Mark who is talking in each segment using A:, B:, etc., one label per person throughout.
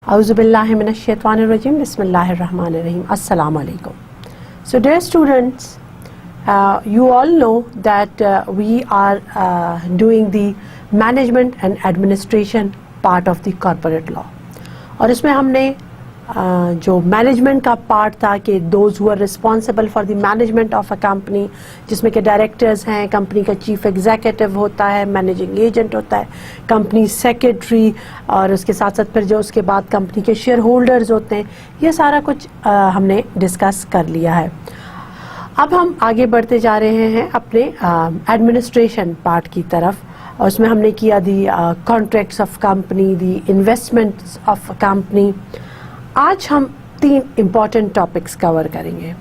A: Auzubillahi minash shaitanir rajim. Bismillahir Rahmanir Rahim. Assalamu alaikum. So dear students, you all know that we are doing the management and administration part of the corporate law. और इसमें हमने जो management का part था कि those who are responsible for the management of a company, जिसमें के directors हैं, कंपनी का चीफ एग्जीक्यूटिव होता है, मैनेजिंग एजेंट होता है, कंपनी सेक्रेटरी, और उसके साथ साथ फिर जो उसके बाद कंपनी के शेयर होल्डर्स होते हैं, ये सारा कुछ हमने डिस्कस कर लिया है। अब हम आगे बढ़ते जा रहे हैं अपने एडमिनिस्ट्रेशन पार्ट की तरफ, और उसमें हमने किया the contracts of company, the investments of company. आज हम 3 इम्पॉर्टेंट टॉपिक्स कवर करेंगे।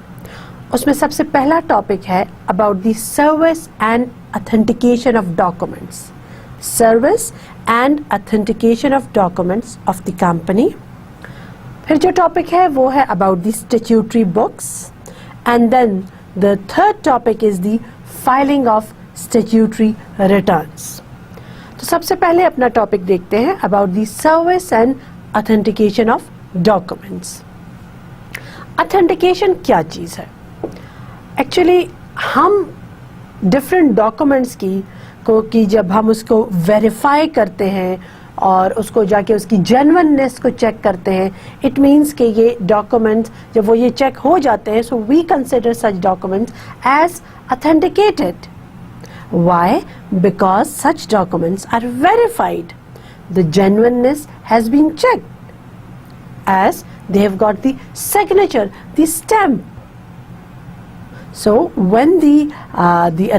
A: उसमें सबसे पहला टॉपिक है about the service and authentication of documents, service and authentication of documents of the company. फिर जो टॉपिक है वो है about the statutory books, and then the third topic is the filing of statutory returns. तो सबसे पहले अपना topic देखते हैं about the service and authentication of documents. Authentication क्या चीज़ है? एक्चुअली हम डिफरेंट डॉक्यूमेंट्स की जब हम उसको वेरीफाई करते हैं और उसको जाके उसकी जेन्युइननेस को चेक करते हैं, इट मीन्स कि ये डॉक्यूमेंट्स जब वो ये चेक हो जाते हैं, so we consider such documents as authenticated. Why? Because such documents are verified. The genuineness has been checked as they have got the signature, the stamp. So when the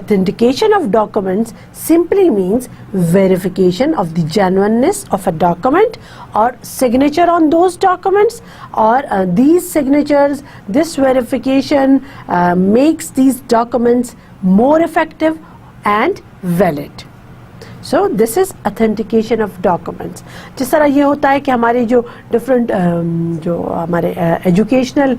A: authentication of documents simply means verification of the genuineness of a document or signature on those documents, or these signatures, this verification makes these documents more effective and valid. So this is authentication of documents. जिस तरह ये होता है कि हमारे जो different जो हमारे एजुकेशनल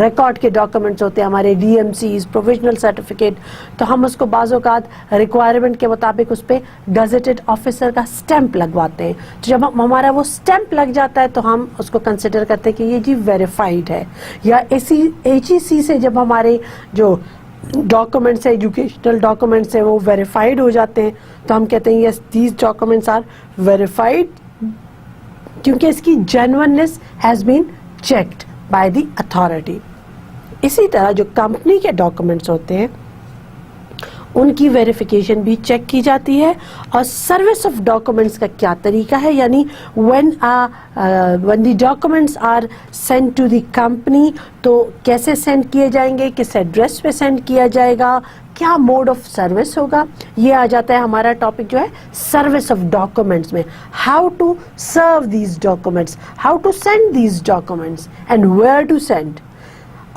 A: रिकॉर्ड के डॉक्यूमेंट्स होते हैं, हमारे DMCs, प्रोविजनल सर्टिफिकेट, तो हम उसको बाज़ औक़ात रिक्वायरमेंट के मुताबिक उस पर गजेटेड ऑफिसर का स्टैंप लगवाते हैं। तो जब हमारा वो स्टैंप लग जाता है तो हम उसको कंसिडर करते हैं कि ये जी वेरीफाइड है। या HEC से जब हमारे जो डॉक्यूमेंट्स है, एजुकेशनल डॉक्यूमेंट्स है, वो वेरीफाइड हो जाते हैं तो हम कहते हैं yes these documents are verified, क्योंकि इसकी genuineness has been checked by the authority. इसी तरह जो कंपनी के डॉक्यूमेंट्स होते हैं उनकी वेरिफिकेशन भी चेक की जाती है। और सर्विस ऑफ डॉक्यूमेंट्स का क्या तरीका है, यानी when the documents are send to the company, तो कैसे सेंड किए जाएंगे, किस एड्रेस पे सेंड किया जाएगा, क्या मोड ऑफ सर्विस होगा, ये आ जाता है हमारा टॉपिक जो है सर्विस ऑफ डॉक्यूमेंट्स में। How to serve these documents, how to send these documents and where to send.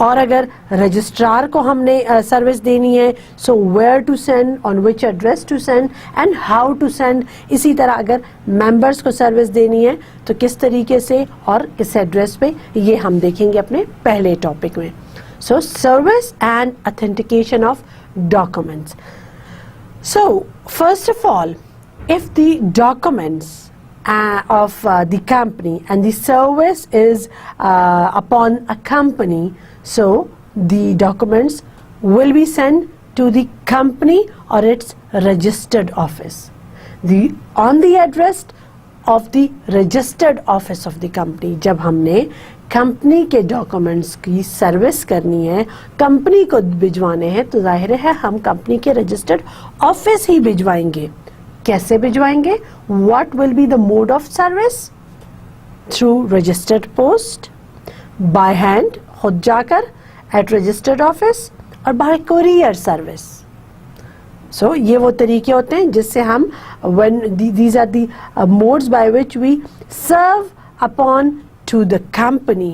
A: और अगर रजिस्ट्रार को हमने सर्विस देनी है, so where to send, on which address to send and how to send. इसी तरह अगर मेंबर्स को सर्विस देनी है तो किस तरीके से और किस एड्रेस पे, ये हम देखेंगे अपने पहले टॉपिक में। So service and authentication of documents. So first of all, if the documents of the company and the service is upon a company, so the documents will be sent to the company or its registered office, on the address of the registered office of the company। जब हमने company के documents की service करनी है, company को भिजवाने हैं, तो जाहिर है हम कंपनी के रजिस्टर्ड ऑफिस ही भिजवाएंगे। कैसे भिजवाएंगे? What will be the mode of service? Through registered post, by hand खुद जाकर at registered office, और by courier service। So ये वो तरीके होते हैं जिससे हम when these are the modes by which we serve upon to the company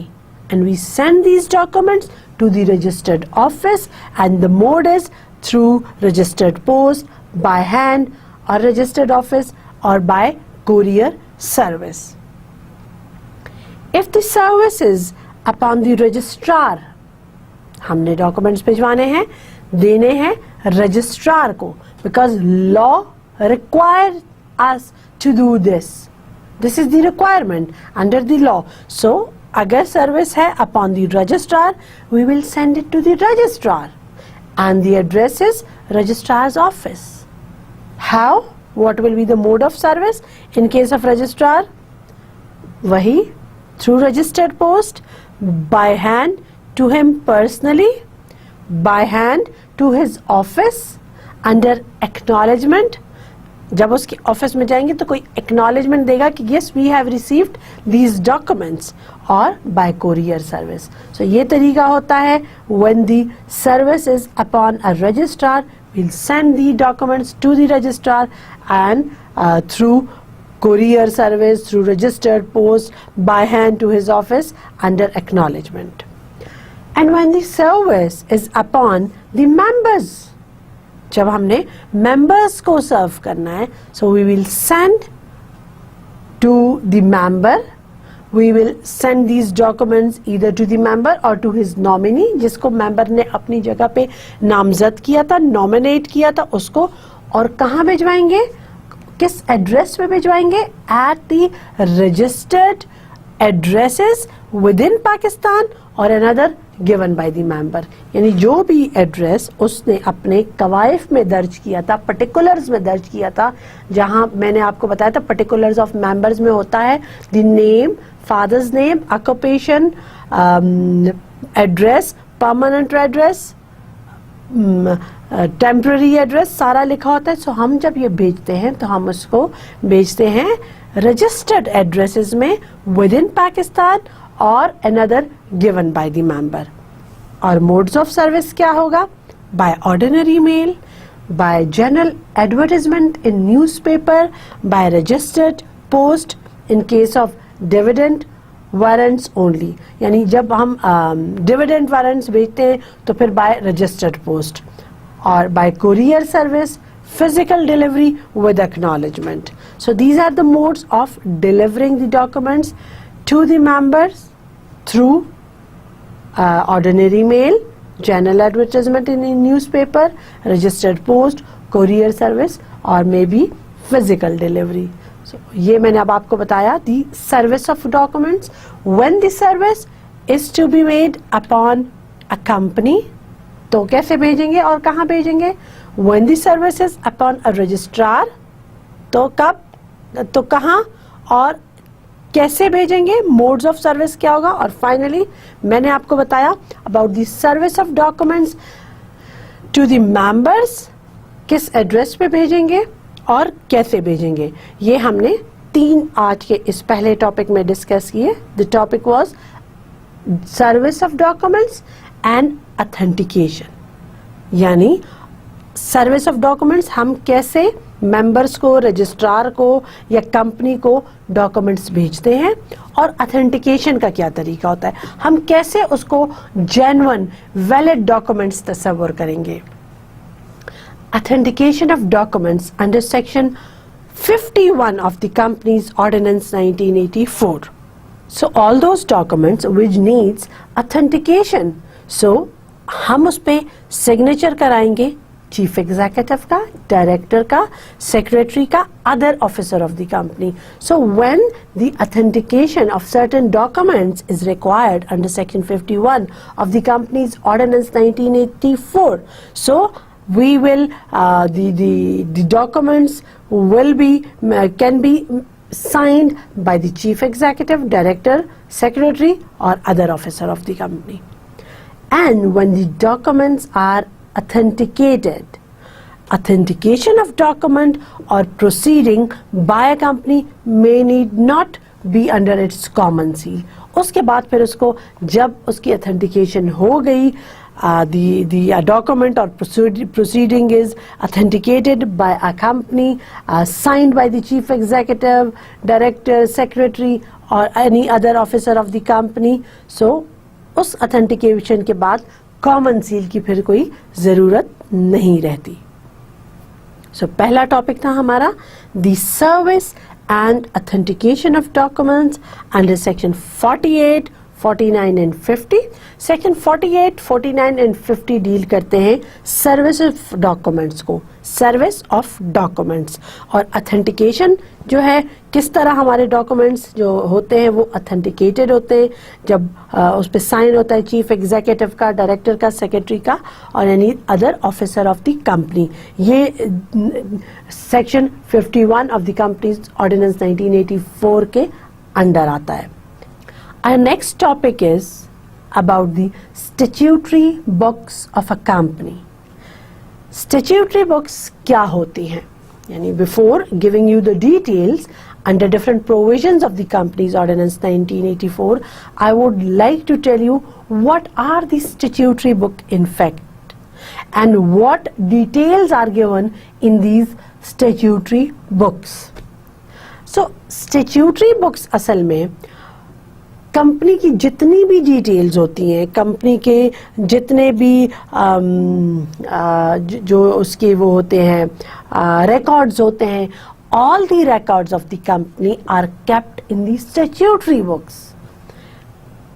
A: and we send these documents to the registered office, and the mode is through registered post, by hand or registered office, or by courier service. If the service is upon the registrar, हमने documents भिजवाने हैं, देने हैं registrar को, because law requires us to do this. This is the requirement under the law. So अगर service है upon the registrar, we will send it to the registrar, and the address is registrar's office. How? What will be the mode of service in case of registrar? वही through registered post, by hand to him personally, by hand to his office, under acknowledgement. जब उसके office में जाएंगे तो कोई acknowledgement देगा कि yes we have received these documents, और by courier service. So ये तरीका होता है when the service is upon a registrar, we'll send the documents to the registrar, and through courier service, through registered post, by hand to his office, under acknowledgement. And when the service is upon the members, जब हमने members को serve करना है, so we will send to the member, we will send these documents either to the member or to his nominee, जिसको member ने अपनी जगह पे नामजद किया था, nominate किया था उसको, और कहाँ भिजवाएंगे, किस एड्रेस पे भिजवाएंगे? At the registered addresses within Pakistan और another given by the member. यानी जो भी एड्रेस उसने अपने कवायफ में दर्ज किया था, पर्टिकुलर्स में दर्ज किया था, जहां मैंने आपको बताया था पर्टिकुलर्स ऑफ मेंबर्स में होता है the name, father's name, occupation, address, permanent address, temporary address, सारा लिखा होता है. सो हम जब ये भेजते हैं तो हम उसको भेजते हैं रजिस्टर्ड एड्रेसेस में विद इन पाकिस्तान और another given by the member. और मोड्स ऑफ सर्विस क्या होगा? By ordinary mail, by general advertisement in newspaper, by registered post in case of dividend warrants only. यानी जब हम डिविडेंड वारंट्स भेजते हैं तो फिर बाय रजिस्टर्ड पोस्ट, और by courier service, physical delivery with acknowledgement. So these are the modes of delivering the documents to the members through ordinary mail, general advertisement in a newspaper, registered post, courier service, or maybe physical delivery. So ये मैंने अब आपको बताया the service of documents. When the service is to be made upon a company, तो कैसे भेजेंगे और कहाँ भेजेंगे? When the service is upon a registrar, तो कब, तो कहाँ और कैसे भेजेंगे? मोड्स ऑफ सर्विस क्या होगा? और फाइनली मैंने आपको बताया about the service of documents to the members, किस एड्रेस पे भेजेंगे और कैसे भेजेंगे. ये हमने 3 आज के इस पहले टॉपिक में डिस्कस किए. The topic was service of documents and authentication. यानी सर्विस ऑफ डॉक्यूमेंट्स, हम कैसे मेंबर्स को, रजिस्ट्रार को या कंपनी को डॉक्यूमेंट्स भेजते हैं, और ऑथेंटिकेशन का क्या तरीका होता है, हम कैसे उसको जेन्युइन वैलिड डॉक्यूमेंट्स तस्वर करेंगे. Authentication of documents under section 51 of the Companies Ordinance 1984. So all those documents which needs authentication, so हम उस पे सिग्नेचर कराएंगे चीफ एग्जीक्यूटिव का, डायरेक्टर का, सेक्रेटरी का, other officer of the company. So when the authentication of certain documents is required under section 51 of the companies ordinance 1984, so we will the documents will be can be signed by the chief executive, director, secretary, or other officer of the company. And when the documents are authenticated, authentication of document or proceeding by a company may need not be under its common seal. उसके बाद फिर उसको जब उसकी authentication हो गई, the document or proceeding is authenticated by a company, signed by the chief executive, director, secretary, or any other officer of the company. So उस authentication के बाद कॉमन सील की फिर कोई ज़रूरत नहीं रहती। सो पहला टॉपिक था हमारा the service and authentication of documents under section 48, 49 and 50. Section 48, 49 and 50 deal करते हैं सर्विस ऑफ डॉक्यूमेंट्स को, सर्विस ऑफ डॉक्यूमेंट्स। और ऑथेंटिकेशन जो है, किस तरह हमारे डॉक्यूमेंट्स जो होते हैं वो ऑथेंटिकेटेड होते हैं जब उस पर साइन होता है चीफ एग्जीक्यूटिव का, डायरेक्टर का, सेक्रेटरी का और any other officer of the company. ये section 51 of the companies ordinance 1984 के अंडर आता है। Our next topic is about the statutory books of a company. Statutory books क्या होती हैं? यानी before giving you the details under different provisions of the Companies Ordinance 1984, I would like to tell you what are the statutory book in fact and what details are given in these statutory books. So statutory books असल में company की जितनी भी details होती हैं, company के जितने भी जो उसके वो होते हैं रिकॉर्ड्स होते हैं, all the records of the company are kept in the statutory books.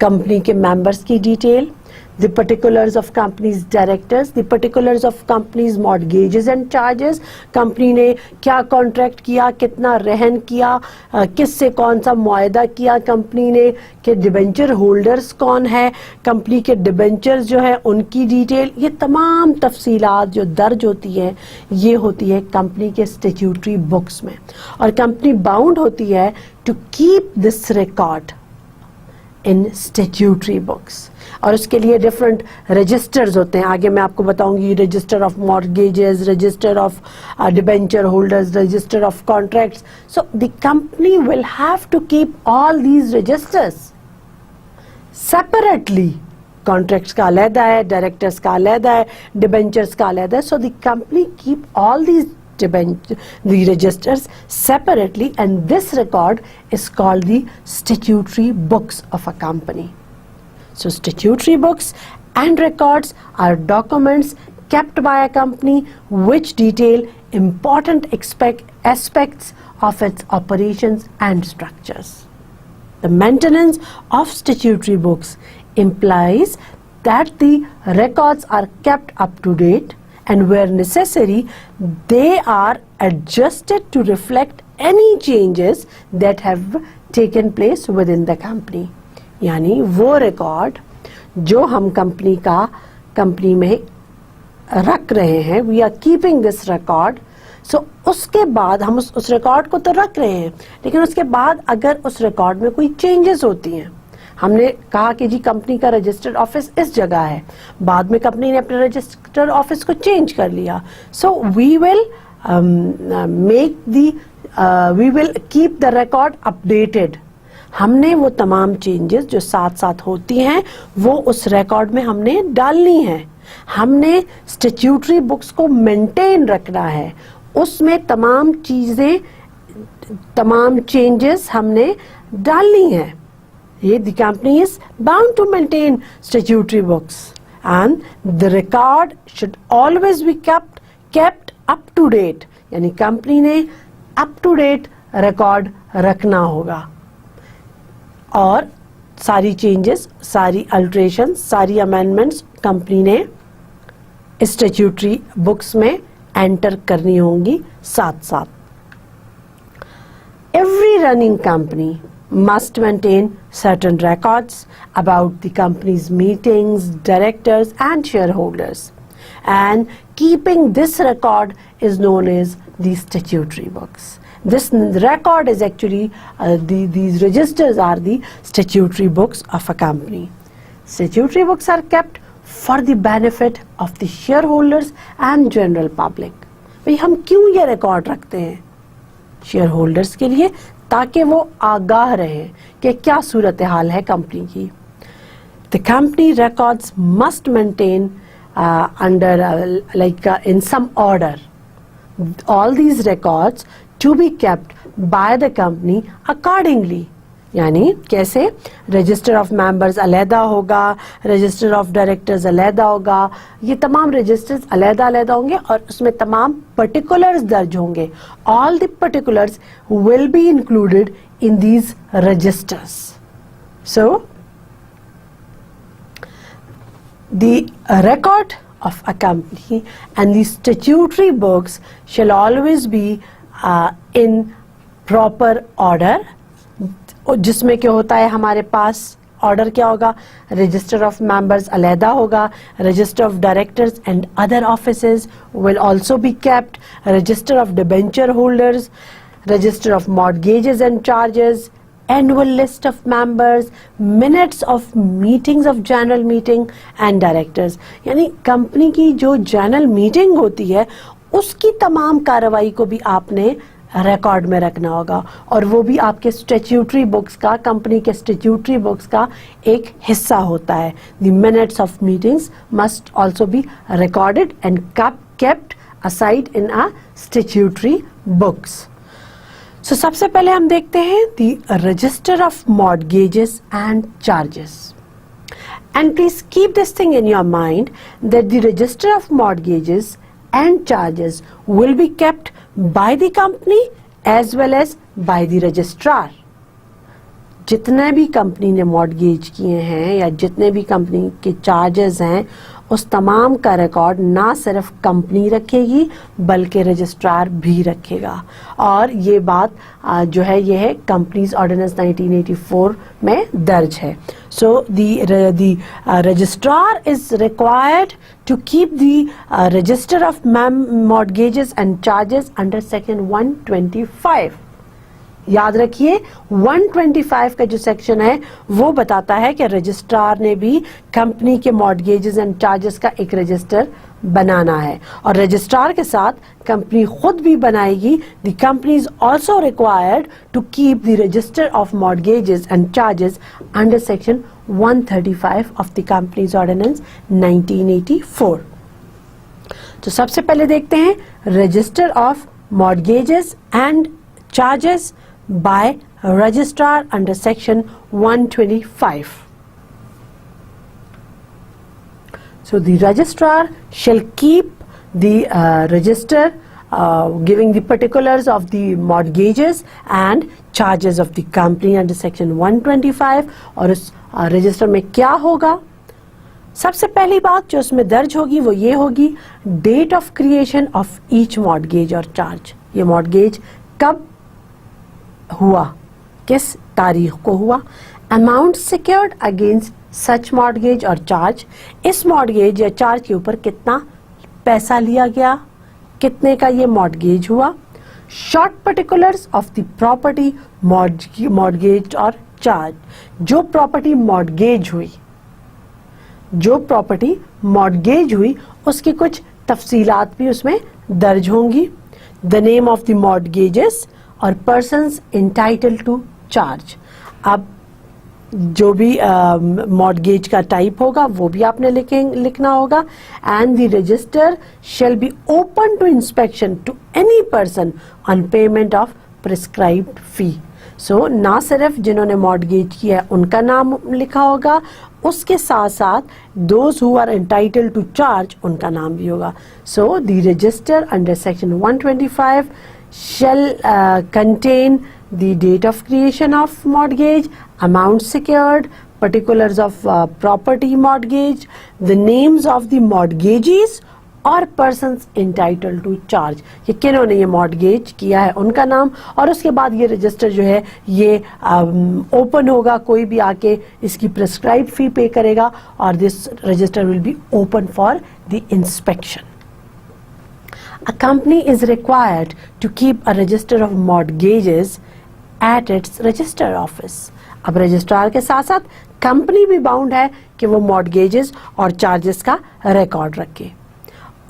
A: Company के मेंबर्स की detail, the particulars of company's directors, the particulars of company's mortgages and charges, company ने क्या कॉन्ट्रैक्ट किया, कितना रहन किया, किससे कौन सा मुआहदा किया कंपनी ने, कि डिबेंचर होल्डर्स कौन है, कंपनी के डिबेंचर्स जो है उनकी डिटेल, ये तमाम तफसीलात जो दर्ज होती है ये होती है कंपनी के स्टैट्यूटरी बुक्स में। और कंपनी बाउंड होती है to keep this record in statutory books. और उसके लिए डिफरेंट रजिस्टर्स होते हैं, आगे मैं आपको बताऊंगी, register of mortgages, register of debenture holders, register of contracts. So the company will have to keep all these registers separately. Contracts का अलग है, डायरेक्टर्स का अलग है, डिबेंचर्स का अलग है। So the company keep all these the registers separately, and this record is called the statutory books of a company. So statutory books and records are documents kept by a company which detail important aspects of its operations and structures. The maintenance of statutory books implies that the records are kept up to date, and where necessary they are adjusted to reflect any changes that have taken place within the company. यानी वो record जो हम company में रख रहे हैं, we are keeping this record. So उसके बाद हम उस रिकॉर्ड को तो रख रहे हैं, लेकिन उसके बाद अगर उस रिकॉर्ड में कोई चेंजेस होती हैं, हमने कहा कि जी कंपनी का रजिस्टर्ड ऑफिस इस जगह है, बाद में कंपनी ने अपने रजिस्टर्ड ऑफिस को चेंज कर लिया, so we will we will keep the record updated. हमने वो तमाम चेंजेस जो साथ साथ होती हैं वो उस रिकॉर्ड में हमने डालनी है। हमने स्टैट्यूटरी बुक्स को मेंटेन रखना है, उसमें तमाम चीजें, तमाम चेंजेस हमने डालनी है। The company is bound to maintain statutory books, and the record should always be kept up to date. यानी कंपनी ने up to date रिकॉर्ड रखना होगा और सारी चेंजेस, सारी अल्ट्रेशन, सारी अमेंडमेंट्स कंपनी ने स्टैट्यूटरी बुक्स में एंटर करनी होंगी साथ साथ। Every running company must maintain certain records about the company's meetings, directors and shareholders, and keeping this record is known as the statutory books. This record is actually these registers are the statutory books of a company. Statutory books are kept for the benefit of the shareholders and general public. भाई हम क्यों ये record रखते हैं? Share holders के लिए, ताकि वो आगाह रहे कि क्या सूरत हाल है कंपनी की। The company records must maintain under in some order. All these records to be kept by the company accordingly. यानी कैसे, रजिस्टर ऑफ मेंबर्स अलहदा होगा, रजिस्टर ऑफ डायरेक्टर्स अलहदा होगा, ये तमाम रजिस्टर्स अलहदा अलहदा होंगे और उसमें तमाम पर्टिकुलर्स दर्ज होंगे. All the particulars will be included in these registers. So the record of a company and the statutory books shall always be in proper order. जिसमें क्या होता है हमारे पास ऑर्डर क्या होगा, रजिस्टर ऑफ मेंबर्स अलहदा होगा, register of directors and other offices will also be kept, register of debenture holders, register of mortgages and charges, annual list of members, minutes of meetings of general meeting and directors. यानी company की जो general meeting होती है उसकी तमाम कार्रवाई को भी आपने रिकॉर्ड में रखना होगा और वो भी आपके स्टैट्यूटरी बुक्स का, कंपनी के स्टैट्यूटरी बुक्स का एक हिस्सा होता है. The minutes of meetings must also be recorded and kept aside in a statutory books. So, सबसे पहले हम देखते हैं the register of mortgages and charges. And please keep this thing in your mind that the register of mortgages and charges will be kept by the company as well as by the registrar. जितने भी company ने mortgage किए हैं या जितने भी company के charges हैं उस तमाम का रिकॉर्ड ना सिर्फ कंपनी रखेगी बल्कि रजिस्ट्रार भी रखेगा. और ये बात जो है ये है कंपनीज ऑर्डिनेंस 1984 में दर्ज है. So the registrar is required to keep the register of mortgages and charges under section 125. याद रखिए 125 का जो सेक्शन है वो बताता है कि रजिस्ट्रार ने भी कंपनी के मॉर्गेजेस एंड चार्जेस का एक रजिस्टर बनाना है और रजिस्ट्रार के साथ कंपनी खुद भी बनाएगी. The company is also required to keep the register of mortgages and charges under section 135 of the companies ordinance 1984. तो सबसे पहले देखते हैं register of mortgages and charges by registrar under section 125. So the registrar shall keep the register giving the particulars of the mortgages and charges of the company under section 125. और उस register में क्या होगा, सबसे पहली बात जो उसमें दर्ज होगी वो ये होगी date of creation of each mortgage और चार्ज. ये मॉर्गेज कब हुआ, किस तारीख को हुआ, amount secured against such mortgage और चार्ज, इस मॉर्गेज या चार्ज के ऊपर कितना पैसा लिया गया, कितने का ये मॉर्गेज हुआ, short particulars of the property mortgage और चार्ज, जो प्रॉपर्टी मॉर्गेज हुई उसकी कुछ तफसीलात भी उसमें दर्ज होंगी, the name of the mortgages और पर्सन्स इंटाइटल्ड टू चार्ज. अब जो भी मॉर्गेज का टाइप होगा वो भी आपने लिखना होगा. And the register shall be open to inspection to any person on payment of prescribed fee. So ना सिर्फ जिन्होंने मॉर्गेज किया है उनका नाम लिखा होगा, उसके साथ साथ those who are entitled to charge उनका नाम भी होगा. So the register under section 125 shall contain the date of creation of mortgage, amount secured, particulars of property mortgage, the names of the mortgagees और persons entitled to charge. ये किन्होंने ये mortgage किया है उनका नाम और उसके बाद ये रजिस्टर जो है ये ओपन होगा, कोई भी आके इसकी प्रिस्क्राइब फी पे करेगा और this register will be open for the inspection. A company is required to keep a register of mortgages at its register office. अब रजिस्ट्रार के साथ साथ कंपनी भी बाउंड है कि वो मॉर्गेजेस और चार्जेस का रिकॉर्ड रखे.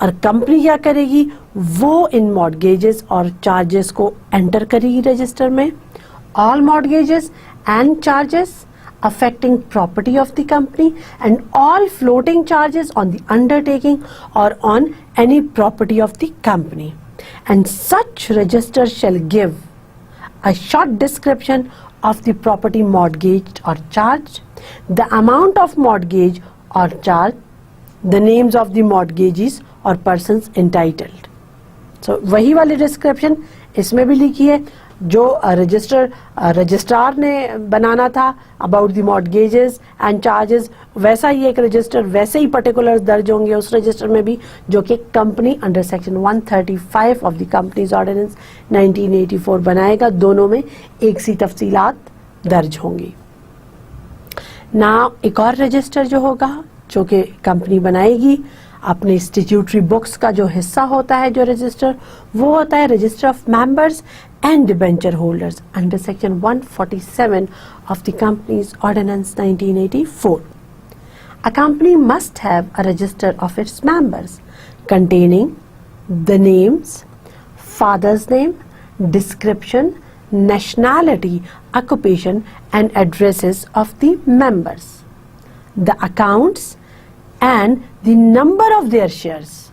A: और कंपनी क्या करेगी, वो इन मॉर्गेजेस और चार्जेस को एंटर करेगी रजिस्टर में. All mortgages and charges affecting property of the company and all floating charges on the undertaking or on any property of the company. And such register shall give a short description of the property mortgaged or charged, the amount of mortgage or charge, the names of the mortgagees or persons entitled. So वही वाली description इसमें भी लिखी है जो registrar ने बनाना था about the mortgages and charges, वैसा ही एक रजिस्टर, वैसे ही पर्टिकुलर्स दर्ज होंगे उस रजिस्टर में भी जो कि company under section 135 of the companies ordinance 1984 बनाएगा। दोनों में एक सी तफसीलात दर्ज होंगी। ना एक और रजिस्टर जो होगा जो कि कंपनी बनाएगी अपने स्टैट्यूटरी बुक्स का जो हिस्सा होता है, जो रजिस्टर, वो होता है register of members and debenture holders under section 147 of the company's ordinance 1984. A company must have a register of its members containing the names, father's name, description, nationality, occupation and addresses of the members, the accounts and the number of their shares,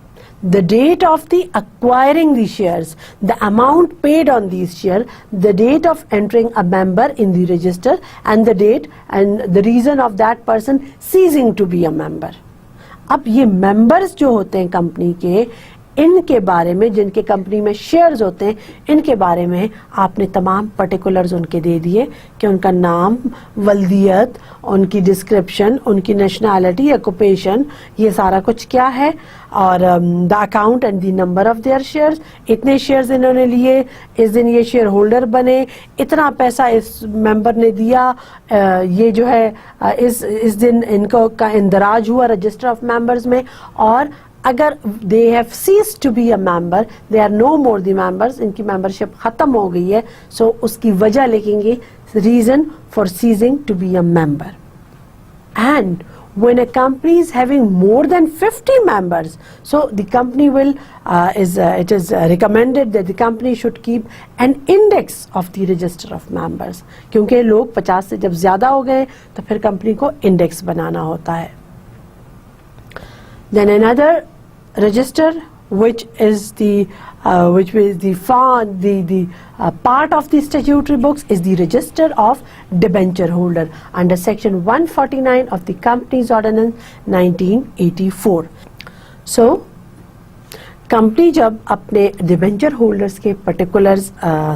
A: the date of the acquiring the shares, the amount paid on these shares, the date of entering a member in the register and the date and the reason of that person ceasing to be a member. अब ये members जो होते हैं company के, इनके बारे में, जिनके कंपनी में शेयर्स होते हैं, इनके बारे में आपने तमाम पर्टिकुलर्स उनके दे दिए कि उनका नाम, वल्दियत, उनकी डिस्क्रिप्शन, उनकी नेशनैलिटी, ऑक्यूपेशन, ये सारा कुछ क्या है, और the account and the number of their shares, इतने शेयर्स इन्होंने लिए, इस दिन ये शेयर होल्डर बने, इतना पैसा इस मेंबर ने दिया, ये जो है इस दिन इनको का इंदराज हुआ रजिस्टर ऑफ मेंबर्स में, और अगर they have ceased to be a member, they are no more the members, इनकी membership खत्म हो गई है, so उसकी वजह लिखेंगे reason for ceasing to be a member. And when a company is having more than 50 members, so the company will it is recommended that the company should keep an index of the register of members, क्योंकि लोग 50 से जब ज्यादा हो गए तो फिर company को इंडेक्स बनाना होता है. Then another register which is the part of the statutory books is the register of debenture holder under section 149 of the company's ordinance 1984. So company जब अपने डिबेंचर होल्डर्स के पर्टिकुलर्स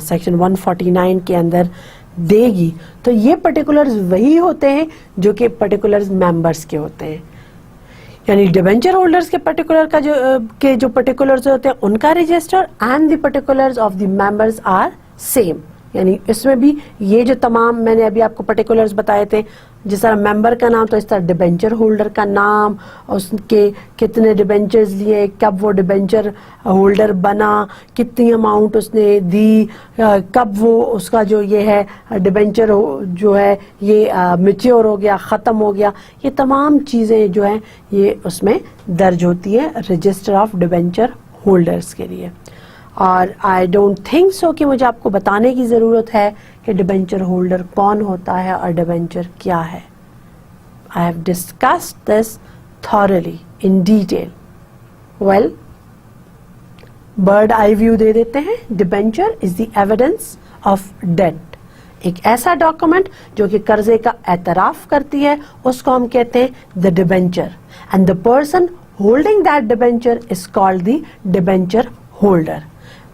A: सेक्शन 149 के अंदर देगी तो ये पर्टिकुलर्स वही होते हैं जो कि पर्टिकुलर्स मेंबर्स के होते हैं, यानी डिबेंचर होल्डर्स के पर्टिकुलर का जो पर्टिकुलर्स होते हैं उनका register and the particulars of the members are same, यानी इसमें भी ये जो तमाम मैंने अभी आपको पर्टिकुलर्स बताए थे, जिस तरह मेंबर का नाम तो इस तरह डिबेंचर होल्डर का नाम, उसके कितने डिबेंचर्स लिए, कब वो डिबेंचर होल्डर बना, कितनी अमाउंट उसने दी, कब वो उसका जो ये है डिबेंचर जो है ये मैच्योर हो गया, ख़त्म हो गया, ये तमाम चीज़ें जो हैं ये उसमें दर्ज होती है रजिस्टर ऑफ डिबेंचर होल्डर्स के लिए. और आई डोंट थिंक सो कि मुझे आपको बताने की ज़रूरत है कि डिबेंचर होल्डर कौन होता है और डिबेंचर क्या है. I have discussed this thoroughly in detail. Well, bird eye view दे देते हैं. Debenture is the evidence of debt, एक ऐसा डॉक्यूमेंट जो कि कर्जे का एतराफ़ करती है, उसको हम कहते हैं the debenture, and the person holding that debenture is called the debenture holder.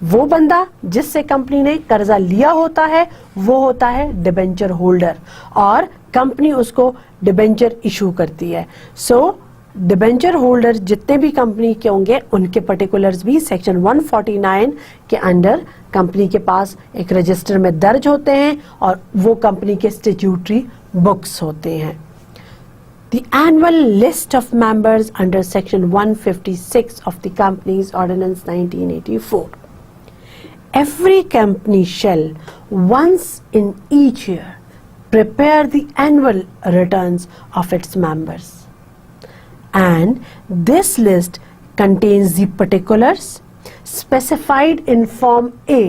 A: वो बंदा जिससे कंपनी ने कर्जा लिया होता है वो होता है डिबेंचर होल्डर, और कंपनी उसको डिबेंचर इशू करती है. सो डिबेंचर होल्डर जितने भी कंपनी के होंगे उनके पर्टिकुलर्स भी सेक्शन 149 के अंडर कंपनी के पास एक रजिस्टर में दर्ज होते हैं और वो कंपनी के स्टैट्यूटरी बुक्स होते हैं. The annual list of members under section 156 of the company's ordinance 1984. Every company shall once in each year prepare the annual returns of its members, and this list contains the particulars specified in Form A.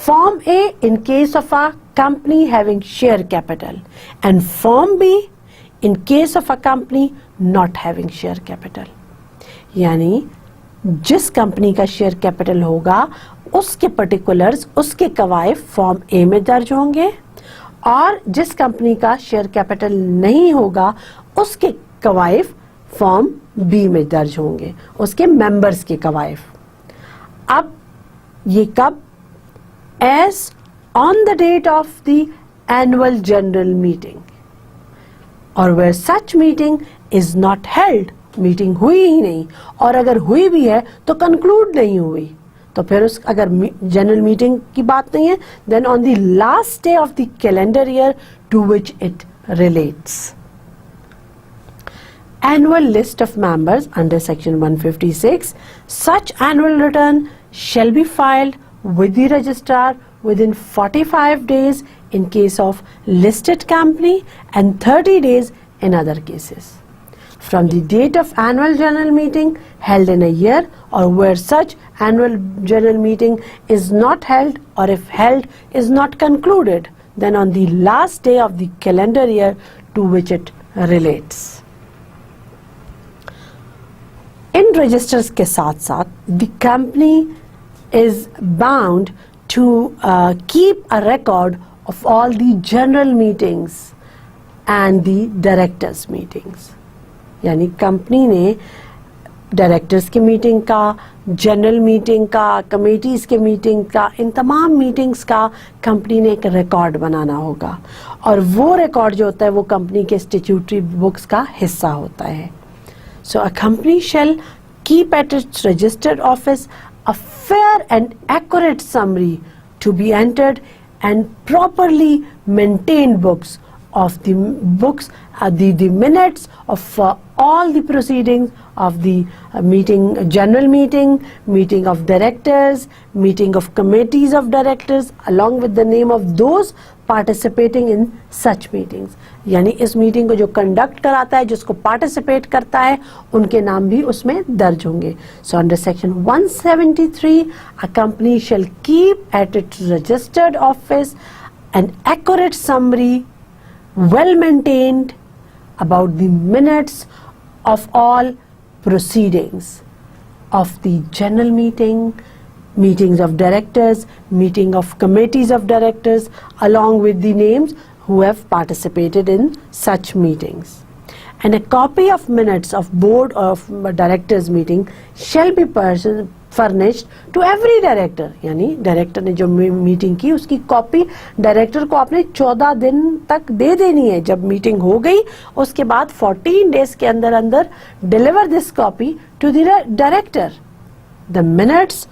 A: Form A in case of a company having share capital, and Form B in case of a company not having share capital. यानी जिस company का share capital होगा उसके particulars, उसके कवायद form ए में दर्ज होंगे, और जिस कंपनी का शेयर कैपिटल नहीं होगा उसके कवायफ फॉर्म बी में दर्ज होंगे, उसके मेंबर्स के कवायफ। अब ये कब? As on the date of the annual general meeting, और where such meeting is not held, meeting हुई ही नहीं, और अगर हुई भी है तो कंक्लूड नहीं हुई, तो फिर उस अगर जनरल मीटिंग की बात नहीं है, then on the last day of the calendar year to which it relates. Annual list of members under section 156, such annual return shall be filed with the registrar within 45 days in case of listed company and 30 days in other cases. From the date of annual general meeting held in a year, or where such annual general meeting is not held, or if held is not concluded, then on the last day of the calendar year to which it relates. इन registers के साथ साथ the company is bound to keep a record of all the general meetings and the directors meetings, यानी company ने directors की meeting का, general meeting का, committees के मीटिंग का, इन तमाम मीटिंग्स का कंपनी ने एक रिकॉर्ड बनाना होगा, और वो रिकॉर्ड जो होता है वो कंपनी के स्टैट्यूटरी बुक्स का हिस्सा होता है। So a company shall keep at its registered office a fair and accurate summary to be entered and properly maintained books of the minutes of all the proceedings of the meeting, general meeting, meeting of directors, meeting of committees of directors, along with the name of those participating in such meetings. यानी इस meeting को जो conduct कराता है, जिसको participate करता है, उनके नाम भी उसमें दर्ज होंगे। So under section 173 a company shall keep at its registered office an accurate summary well maintained about the minutes of all proceedings of the general meeting, meetings of directors, meeting of committees of directors, along with the names who have participated in such meetings. And a copy of minutes of board of directors meeting shall be furnished to every director. यानी director ने जो meeting की उसकी copy director को आपने 14 दिन तक दे देनी है। जब मीटिंग हो गई उसके बाद 14 डेज के अंदर अंदर deliver this copy to the director. The minutes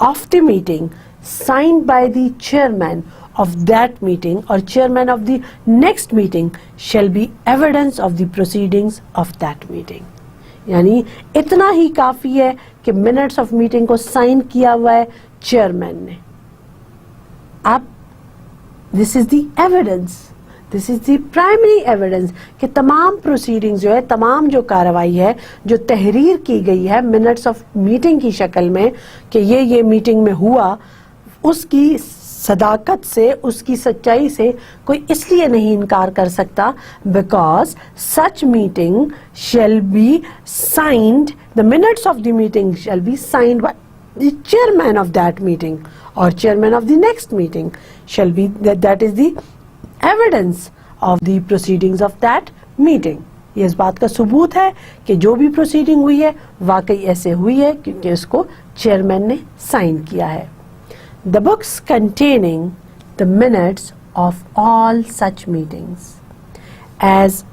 A: of the meeting signed by the chairman of that meeting or chairman of the next meeting shall be evidence of the proceedings of that meeting. यानी इतना ही काफी है कि minutes of meeting को sign किया हुआ है chairman ने। अब this is the evidence, this is the primary evidence कि तमाम प्रोसीडिंग्स जो है, तमाम जो कार्रवाई है जो तहरीर की गई है मिनट्स ऑफ मीटिंग की शक्ल में कि ये मीटिंग में हुआ, उसकी सदाकत से, उसकी सच्चाई से कोई इसलिए नहीं इनकार कर सकता because such meeting shall be signed, the minutes of the meeting shall be signed by the chairman of that meeting और chairman of the next meeting shall be, that is the evidence of the proceedings of that meeting. ये इस बात का सबूत है कि जो भी प्रोसीडिंग हुई है वाकई ऐसे हुई है क्योंकि उसको चेयरमैन ने साइन किया है। The books containing the minutes of all such meetings, as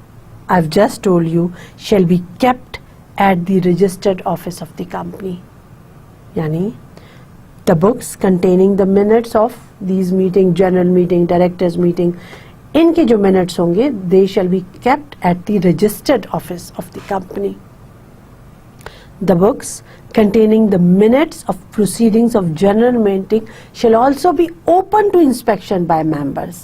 A: I've just told you, shall be kept at the registered office of the company. Yani, the books containing the minutes of these meeting, general meeting, directors meeting, इनके जो minutes होंगे, they shall be kept at the registered office of the company. The books containing the minutes of proceedings of general meeting shall also be open to inspection by members.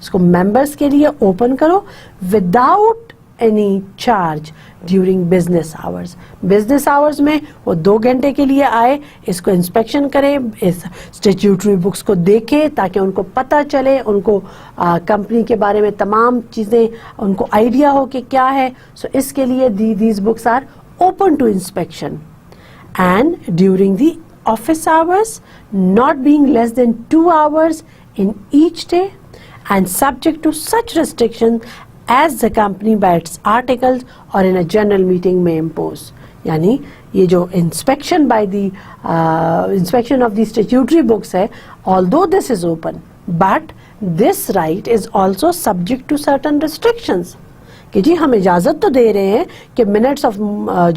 A: इसको members के लिए open करो without any charge during business hours. Business hours में वो 2 घंटे के लिए आए, इसको inspection करें, इस statutory books को देखें ताकि उनको पता चले, उनको कंपनी के बारे में तमाम चीज़ें उनको आइडिया हो कि क्या है। So इसके लिए these books are open to inspection, and during the office hours not being less than 2 hours in each day and subject to such restrictions as the company by its articles or in a general meeting may impose. यानी ये जो inspection by the inspection of the statutory books है, although this is open, but this right is also subject to certain restrictions. कि जी हम इजाज़त तो दे रहे हैं कि मिनट्स ऑफ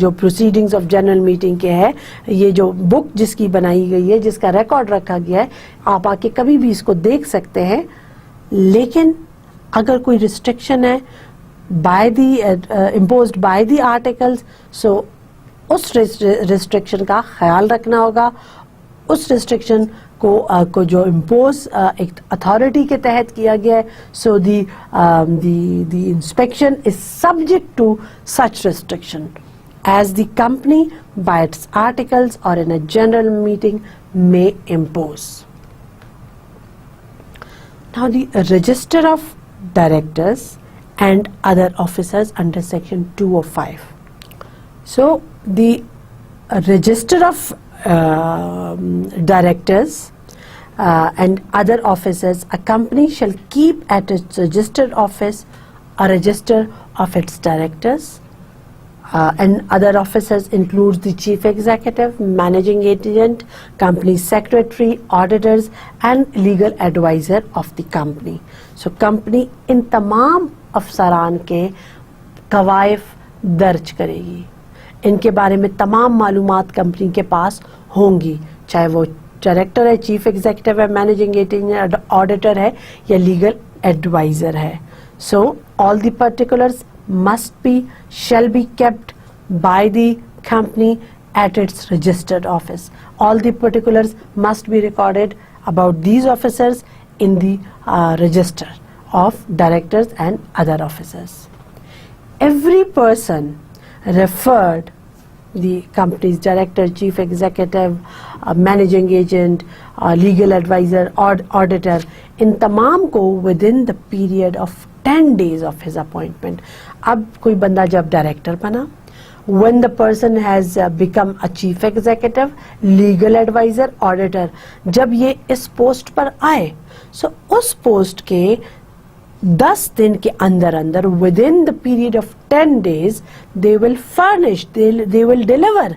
A: जो प्रोसीडिंग्स ऑफ जनरल मीटिंग के है, ये जो बुक जिसकी बनाई गई है, जिसका रिकॉर्ड रखा गया है, आप आके कभी भी इसको देख सकते हैं, लेकिन अगर कोई रिस्ट्रिक्शन है by the imposed by the articles, so उस रिस्ट्रिक्शन का ख्याल रखना होगा. उस रिस्ट्रिक्शन को जो इम्पोज एक अथॉरिटी के तहत किया गया है, so the inspection is subject to such restriction as the company by its articles or in a general meeting may impose. Now the register of directors and other officers under section 205. So the register of directors and other officers, a company shall keep at its registered office a register of its directors and other officers includes the chief executive, managing agent, company secretary, auditors and legal advisor of the company. So company इन तमाम अफसरान के कवायफ दर्ज करेगी, इनके बारे में तमाम मालूमात कंपनी के पास होंगी, चाहे वो डायरेक्टर है, चीफ एग्जीक्यूटिव है, मैनेजिंग एजेंट, ऑडिटर है या लीगल एडवाइजर है. So all the particulars shall be kept by the company at its registered office. All the particulars must be recorded about these officers in the register of directors and other officers. Every person referred, the company's director, chief executive, managing agent, legal advisor, auditor, इन तमाम को within the period of 10 days of his appointment. अब कोई बंदा जब director बना, when the person has become a chief executive, legal advisor, auditor, जब ये इस पोस्ट पर आए, so उस पोस्ट के 10 दिन के अंदर अंदर within the period of 10 days they will furnish, they will deliver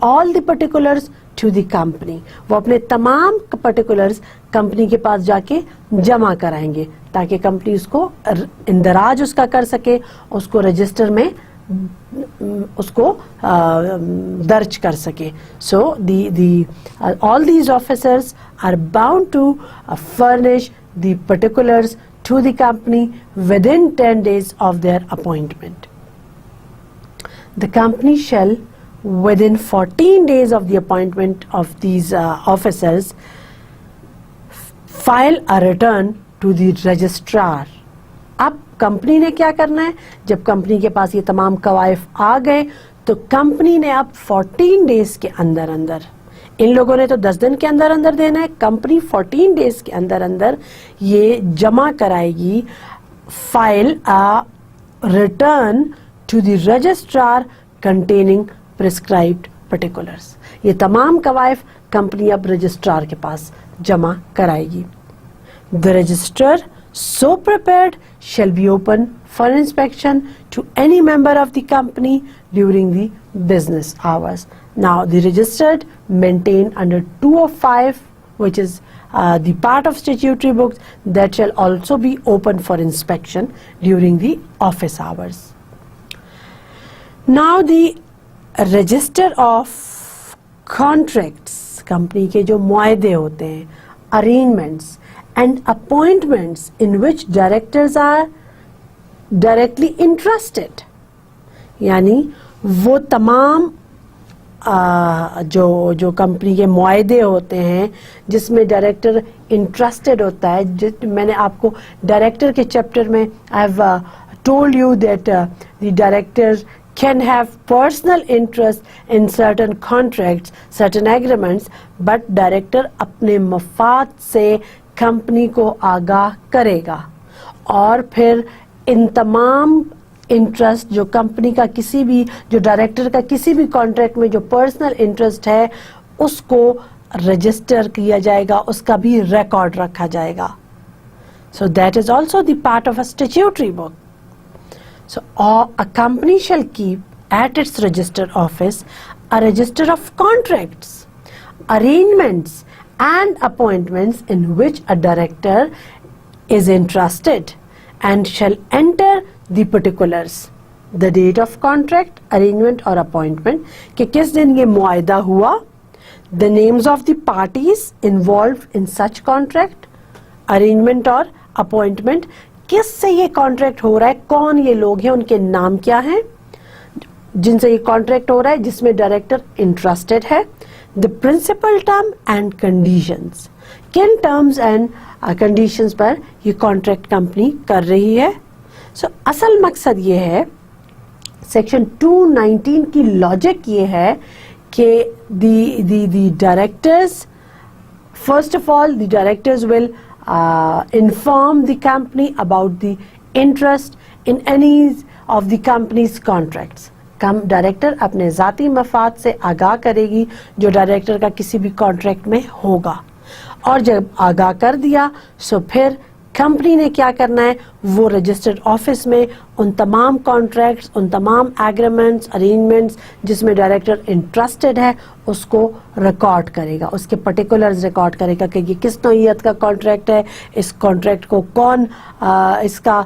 A: all the particulars to the company. वो अपने तमाम particulars कंपनी के पास जाके जमा कराएंगे ताकि कंपनी उसको इंदराज उसका कर सके, उसको रजिस्टर में उसको दर्ज कर सके. So all these officers are bound to furnish the particulars to the company within 10 days of their appointment. The company shall, within 14 days of the appointment of these officers, file a return to the registrar. अब company ने क्या करना है, जब company के पास ये तमाम कवायफ आ गए तो कंपनी ने अब 14 डेज के अंदर अंदर, इन लोगों ने तो 10 दिन के अंदर अंदर देना है, कंपनी 14 डेज के अंदर अंदर ये जमा कराएगी, file a return to the registrar containing prescribed particulars. ये तमाम कवायफ कंपनी अब रजिस्ट्रार के पास जमा कराएगी. The register so prepared shall be open for inspection to any member of the company during the business hours. Now the registered maintained under 205, which is the part of statutory books, that shall also be open for inspection during the office hours. Now the register of contracts, company के जो मुआहदे होते हैं, arrangements and appointments in which directors are directly interested, यानी वो तमाम जो company के मुआहदे होते हैं जिसमें डायरेक्टर इंटरेस्टेड होता है. मैंने आपको डायरेक्टर के चैप्टर में आई have told you that the director can have personal interest in certain contracts, certain agreements, but director अपने मफाद से कंपनी को आगाह करेगा और फिर इन तमाम इंटरेस्ट जो कंपनी का किसी भी, जो डायरेक्टर का किसी भी कॉन्ट्रैक्ट में जो पर्सनल इंटरेस्ट है उसको रजिस्टर किया जाएगा, उसका भी रिकॉर्ड रखा जाएगा. So that is also the part of a statutory book. So a company shall keep at its registered office a register of contracts, arrangements and appointments in which a director is interested, and shall enter the particulars, the date of contract, arrangement or appointment, कि किस दिन ये मुआयदा हुआ, the names of the parties involved in such contract, arrangement और appointment, किस से ये contract हो रहा है, कौन ये लोग हैं, उनके नाम क्या हैं जिनसे ये कॉन्ट्रैक्ट हो रहा है, जिसमें डायरेक्टर इंटरेस्टेड है, the principal term and conditions, किन टर्म्स एंड कंडीशंस पर ये कॉन्ट्रैक्ट कंपनी कर रही है. सो असल मकसद ये है, सेक्शन 219 की लॉजिक ये है कि the directors, first of all the directors will inform the company about the interest in any of the company's contracts. Director अपने ज़ाती मफाद से आगाह करेगी जो डायरेक्टर का किसी भी कॉन्ट्रैक्ट में होगा, और जब आगाह कर दिया सो फिर कंपनी ने क्या करना है, वो रजिस्टर्ड ऑफिस में उन तमाम कॉन्ट्रैक्ट्स, उन तमाम एग्रीमेंट्स, अरेंजमेंट्स जिसमें डायरेक्टर इंटरेस्टेड है उसको रिकॉर्ड करेगा, उसके पर्टिकुलर्स रिकॉर्ड करेगा कि ये किस नौइयत का कॉन्ट्रैक्ट है, इस कॉन्ट्रैक्ट को कौन इसका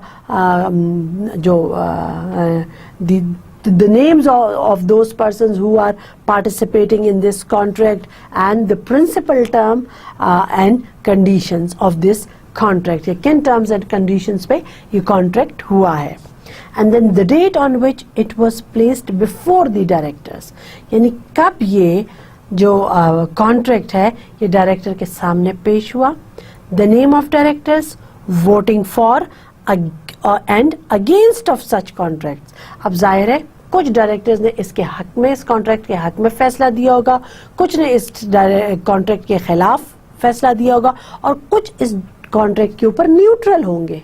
A: the names of those persons who are participating in this contract and the principal term and conditions of this contract, या किन terms and conditions पे ये contract हुआ है, and then the date on which it was placed before the directors, यानी कब ये जो contract है ये director के सामने पेश हुआ, the name of directors, voting for and against of such contracts. अब जाहिर है कुछ डायरेक्टर्स ने इसके हक में, इस कॉन्ट्रैक्ट के हक में फैसला दिया होगा, कुछ ने इस कॉन्ट्रैक्ट के खिलाफ फैसला दिया होगा, और कुछ इस कॉन्ट्रैक्ट के ऊपर न्यूट्रल होंगे.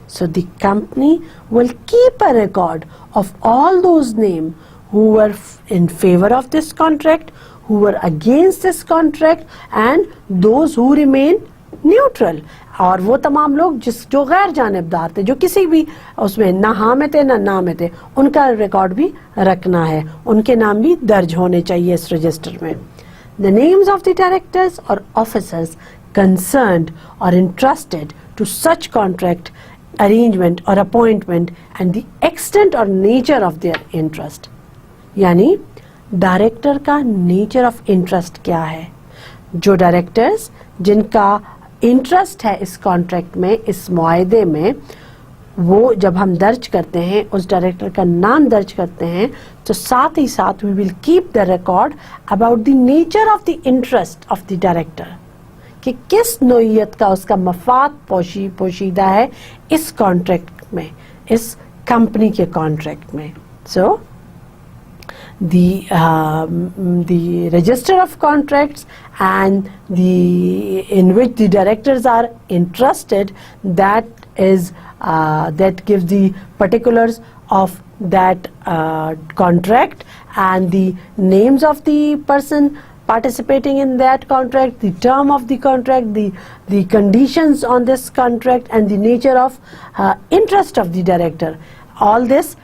A: सो the company will keep a record of all those name who were in favour of this contract, who were against this contract and those who remain neutral, और वो तमाम लोग जो गैर जानिबदार थे, जो किसी भी उसमें ना हाँ में थे ना में थे, उनका रिकॉर्ड भी रखना है, उनके नाम भी दर्ज होने चाहिए इस रजिस्टर में. The names of the directors और ऑफिसर्स कंसर्न्ड और interested to such contract, arrangement और अपॉइंटमेंट एंड द एक्सटेंट और नेचर ऑफ देयर इंटरेस्ट, यानी डायरेक्टर का नेचर ऑफ इंटरेस्ट क्या है, जो डायरेक्टर्स जिनका इंटरेस्ट है इस कॉन्ट्रैक्ट में, इस मुआहदे में, वो जब हम दर्ज करते हैं, उस डायरेक्टर का नाम दर्ज करते हैं, तो साथ ही साथ we will keep the record about the nature of the interest of the director, कि किस नौइयत का उसका मफाद पोशीदा है इस कॉन्ट्रैक्ट में, इस कंपनी के कॉन्ट्रैक्ट में. सो the register of contracts and in which the directors are interested, that gives the particulars of that contract and the names of the person participating in that contract, the term of the contract, the conditions on this contract and the nature of interest of the director. All this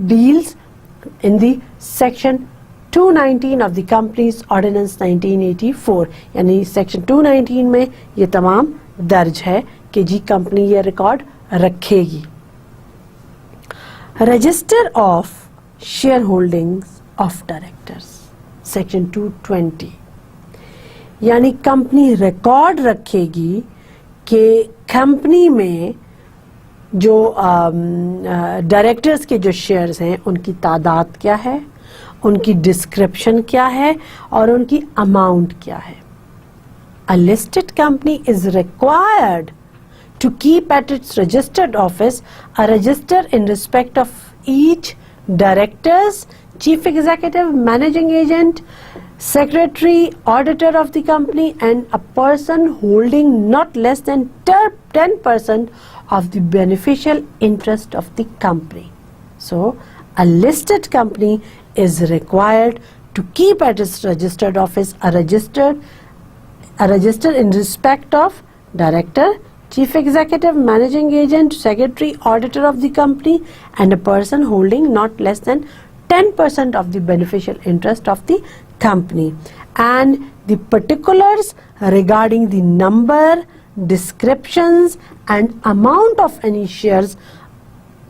A: deals in the section 219 of the Companies Ordinance 1984, यानी section 219 में ये तमाम दर्ज है कि जी company ये record रखेगी. Register of share holdings of directors, section 220, यानी कंपनी रिकॉर्ड रखेगी कि कंपनी में जो डायरेक्टर्स के जो शेयर्स हैं उनकी तादाद क्या है, उनकी डिस्क्रिप्शन क्या है और उनकी अमाउंट क्या है. A listed company is required to keep at its registered office a register in respect of each directors, chief executive, managing agent, secretary, auditor of the company and a person holding not less than 10% of the beneficial interest of the company. So, a listed company is required to keep at its registered office a register in respect of director, chief executive, managing agent, secretary, auditor of the company, and a person holding not less than 10% of the beneficial interest of the company. And the particulars regarding the number, descriptions and amount of any shares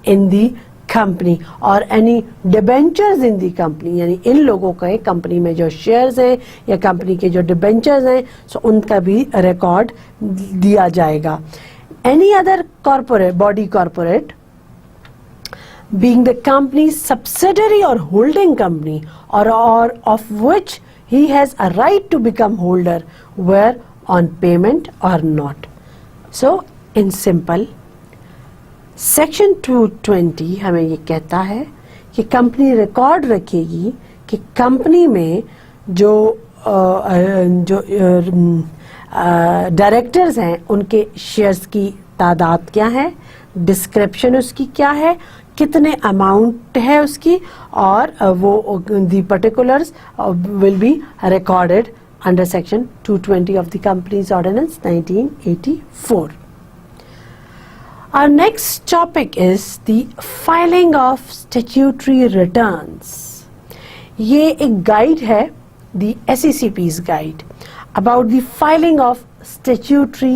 A: in the company और any debentures इन दी company, यानी इन लोगों के company में जो shares हैं या company के जो डिबेंचर्स हैं, सो उनका भी रिकॉर्ड दिया जाएगा. Any other corporate body corporate being the company's subsidiary or holding company or of which he has a right to become holder were on payment or not. So in simple, section 220 हमें ये कहता है कि company record रखेगी कि company में जो directors हैं उनके शेयर्स की तादाद क्या है, डिस्क्रिप्शन उसकी क्या है, कितने अमाउंट है उसकी, और वो the particulars will be recorded under section 220 of the companies ordinance 1984. Our next topic is the filing of statutory returns. ये एक गाइड है, the SECP's guide about the filing of statutory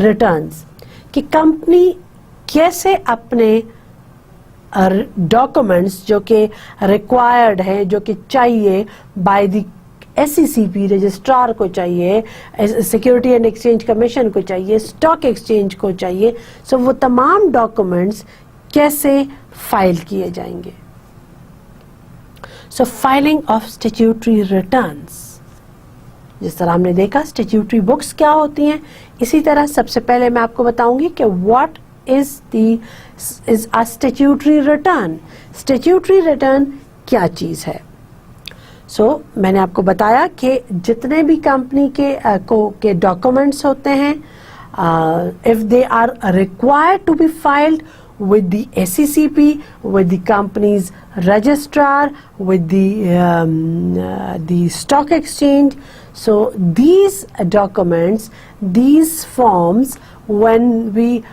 A: returns, कि company कैसे अपने documents जो कि required है, जो कि चाहिए बाय द SECP रजिस्ट्रार को चाहिए, सिक्योरिटी एंड एक्सचेंज कमीशन को चाहिए, स्टॉक एक्सचेंज को चाहिए, सो वो तमाम डॉक्यूमेंट्स कैसे फाइल किए जाएंगे. सो फाइलिंग ऑफ स्टैट्यूटरी रिटर्न्स, जिस तरह हमने देखा स्टैट्यूटरी बुक्स क्या होती हैं, इसी तरह सबसे पहले मैं आपको बताऊंगी कि what is a statutory return. Statutory return क्या चीज है? मैंने आपको बताया कि जितने भी कंपनी के डॉक्यूमेंट्स होते हैं, if they are required to be filed with the SECP, with the company's registrar, with the stock exchange. So these documents, these forms, when we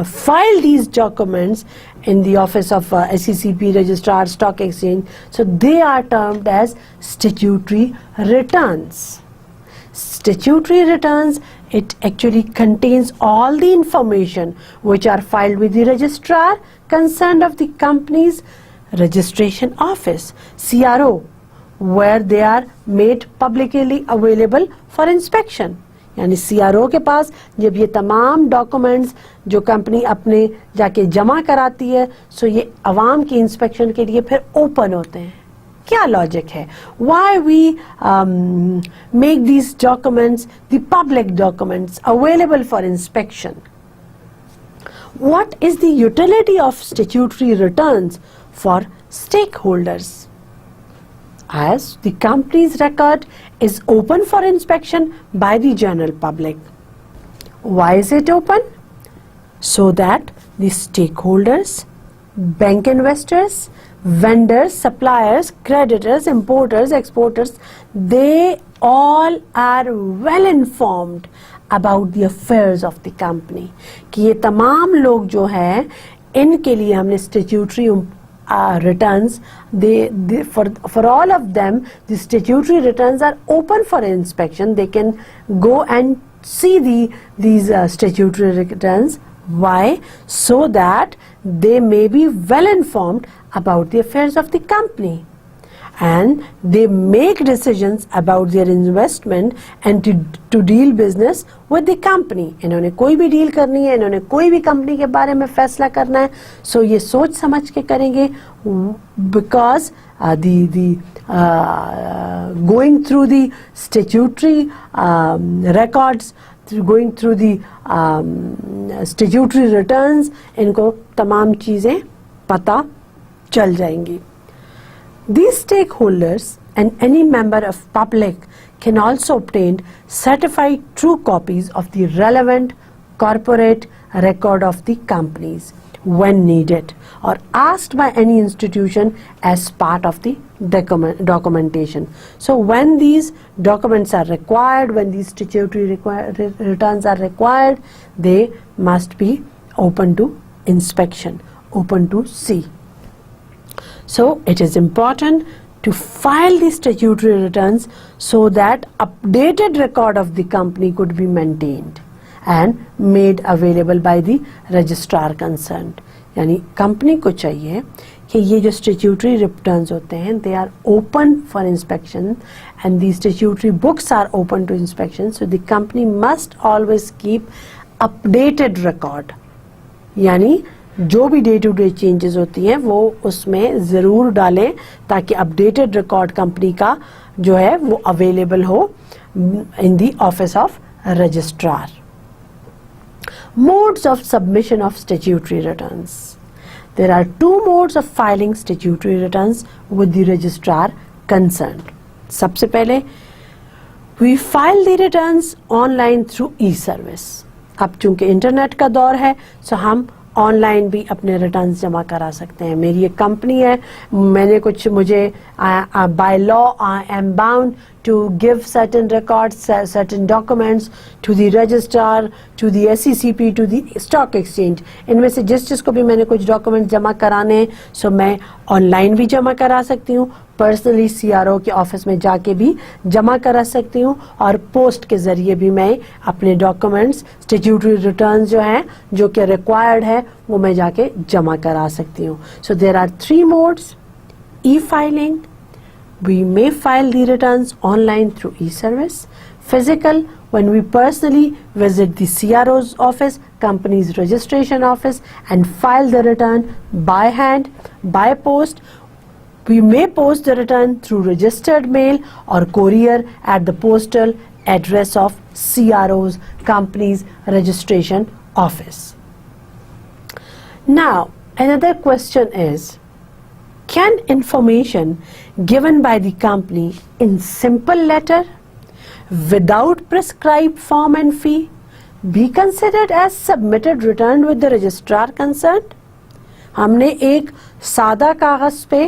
A: file these documents in the office of SECP, registrar, stock exchange, so they are termed as statutory returns. Statutory returns, it actually contains all the information which are filed with the registrar concerned of the company's registration office, CRO, where they are made publicly available for inspection. यानी CRO के पास जब ये तमाम documents जो company अपने जाके जमा कराती है, सो ये अवाम की इंस्पेक्शन के लिए फिर ओपन होते हैं. क्या लॉजिक है? Why we make these documents, the public documents, available for inspection? What is the utility of statutory returns for stakeholders? As the company's record is open for inspection by the general public. Why is it open? So that the stakeholders, bank investors, vendors, suppliers, creditors, importers, exporters, they all are well informed about the affairs of the company. कि ये तमाम लोग जो हैं, इनके लिए हमने statutory returns, for all of them, the statutory returns are open for inspection. They can go and see these statutory returns. Why? So that they may be well informed about the affairs of the company, and they make decisions about their investment and to deal business with the company. इन्होंने कोई भी deal करनी है, इन्होंने कोई भी company के बारे में फैसला करना है, सो ये सोच समझ के करेंगे, because going through the statutory records, going through the statutory returns, इनको तमाम चीजें पता चल जाएंगी. These stakeholders and any member of public can also obtain certified true copies of the relevant corporate record of the companies. when needed or asked by any institution as part of the documentation. So when these documents are required, when these statutory returns are required, they must be open to inspection, open to see. So it is important to file the statutory returns so that updated record of the company could be maintained and made available by the registrar concerned. यानी company को चाहिए कि ये जो statutory returns होते हैं, they are open for inspection and the statutory books are open to inspection, so the company must always keep updated record. यानी जो भी डे टू डे चेंजेस होती हैं वो उसमें ज़रूर डालें ताकि अपडेटेड रिकॉर्ड कंपनी का जो है वो अवेलेबल हो in the office of registrar. Modes of submission of statutory returns. There are 2 modes of filing statutory returns with the registrar concerned. सबसे पहले we file the returns online through e service. अब चूंकि internet का दौर है सो हम online भी अपने रिटर्न्स जमा करा सकते हैं. मेरी एक कंपनी है, मैंने कुछ मुझे by law I am bound to give certain records, certain documents to the registrar, to the SECP, to the stock exchange. इनमें से जिसको भी मैंने कुछ डॉक्यूमेंट जमा कराने हैं सो मैं ऑनलाइन भी जमा करा सकती हूँ, पर्सनली CRO के ऑफिस में जाके भी जमा करा सकती हूँ और पोस्ट के ज़रिए भी मैं अपने डॉक्यूमेंट्स स्टैट्यूटरी रिटर्न्स जो हैं जो कि रिक्वायर्ड है वो मैं जाके जमा करा सकती हूँ. So there are 3 modes. E filing, we may file the returns online through e-service. Physical, when we personally visit the CRO's office, company's registration office and file the return by hand, by post. We may post the return through registered mail or courier at the postal address of CRO's company's registration office. Now, another question is, can information given by the company in simple letter without prescribed form and fee be considered as submitted return with the registrar concerned? हमने एक सादा कागज पे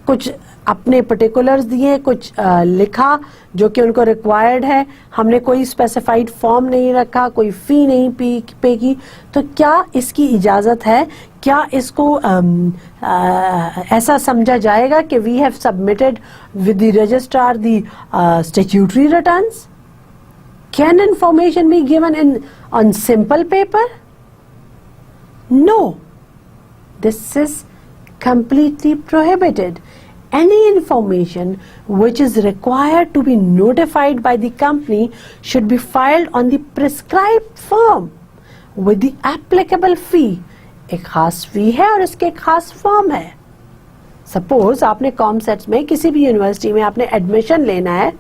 A: कुछ अपने particulars दिए, कुछ लिखा जो कि उनको रिक्वायर्ड है, हमने कोई स्पेसिफाइड फॉर्म नहीं रखा, कोई फ़ी नहीं पे की, तो क्या इसकी इजाज़त है? क्या इसको ऐसा समझा जाएगा कि we have submitted with the registrar the statutory returns? Can information be given in on simple paper? No, this is completely prohibited. Any information which is required to be notified by the company should be filed on the prescribed form with the applicable fee. एक खास फी है और इसके एक खास form है. Suppose आपने COMSATS में किसी भी यूनिवर्सिटी में आपने एडमिशन लेना है,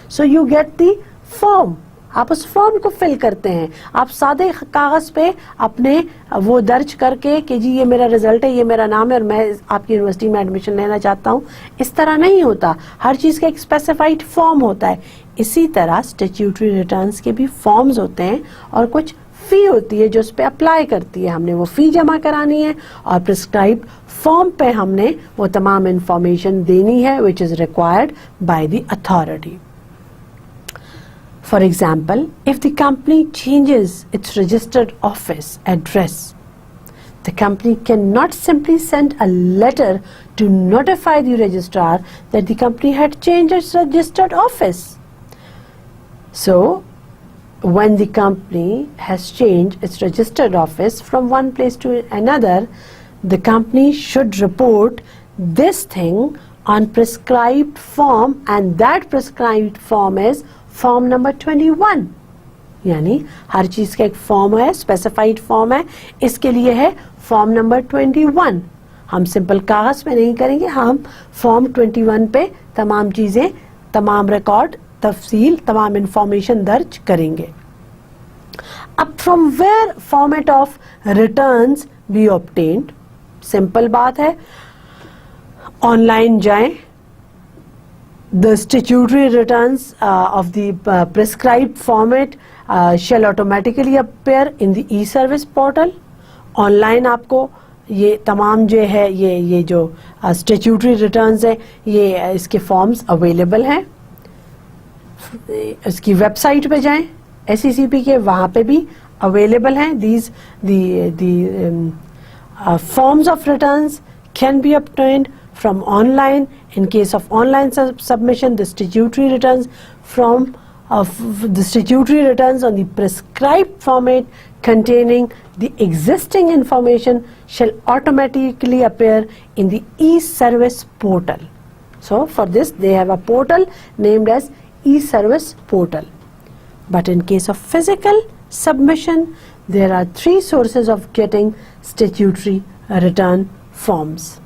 A: so you get the form, आप उस फॉर्म को फिल करते हैं, आप सादे कागज पे अपने वो दर्ज करके कि जी ये मेरा रिजल्ट है, ये मेरा नाम है और मैं आपकी यूनिवर्सिटी में एडमिशन लेना चाहता हूँ. इस तरह नहीं होता, हर चीज़ का एक स्पेसिफाइड फॉर्म होता है. इसी तरह स्टैट्यूटरी रिटर्न्स के भी फॉर्म्स होते हैं और कुछ फ़ी होती है जो उस पर अप्लाई करती है. हमने वो फ़ी जमा करानी है और प्रिस्क्राइब्ड फॉर्म पे हमने वो तमाम इंफॉर्मेशन देनी है which is required by the authority. For example, if the company changes its registered office address, the company cannot simply send a letter to notify the registrar that the company had changed its registered office. So, when the company has changed its registered office from one place to another, the company should report this thing on prescribed form, and that prescribed form is form number 21. यानी हर चीज़ का एक form है, specified form है, इसके लिए है form number 21. हम simple कागज पे नहीं करेंगे, हम फॉर्म 21 पे तमाम चीज़ें, तमाम रिकॉर्ड, तफसील, तमाम इंफॉर्मेशन दर्ज करेंगे. अब from where format of returns be obtained? Simple बात है, ऑनलाइन जाएं. The statutory returns of the prescribed format shall automatically appear in the e-service portal, online आपको ये तमाम जो है ये जो स्टैट्यूटरी रिटर्न्स है ये इसके फॉर्म्स अवेलेबल हैं। इसकी वेबसाइट पे जाएं SECP के, वहाँ पे भी अवेलेबल हैं। these the forms of returns can be obtained from online. In case of online submission, the statutory returns the statutory returns on the prescribed format containing the existing information shall automatically appear in the e-service portal. So for this they have a portal named as e-service portal. But in case of physical submission, there are 3 sources of getting statutory return forms.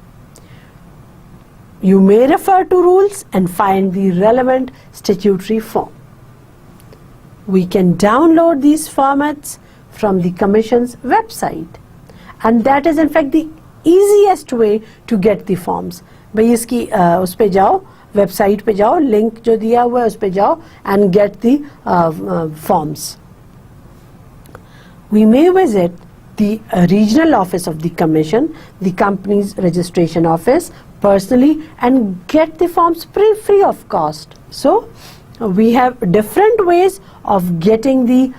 A: You may refer to rules and find the relevant statutory form. We can download these formats from the Commission's website, and that is in fact the easiest way to get the forms. भाई इसकी उस पे जाओ, website पे जाओ, link जो दिया हुआ है उस पे जाओ and get the forms. We may visit the regional office of the Commission, the company's registration office personally, and get the forms free of cost. So we have different ways of getting the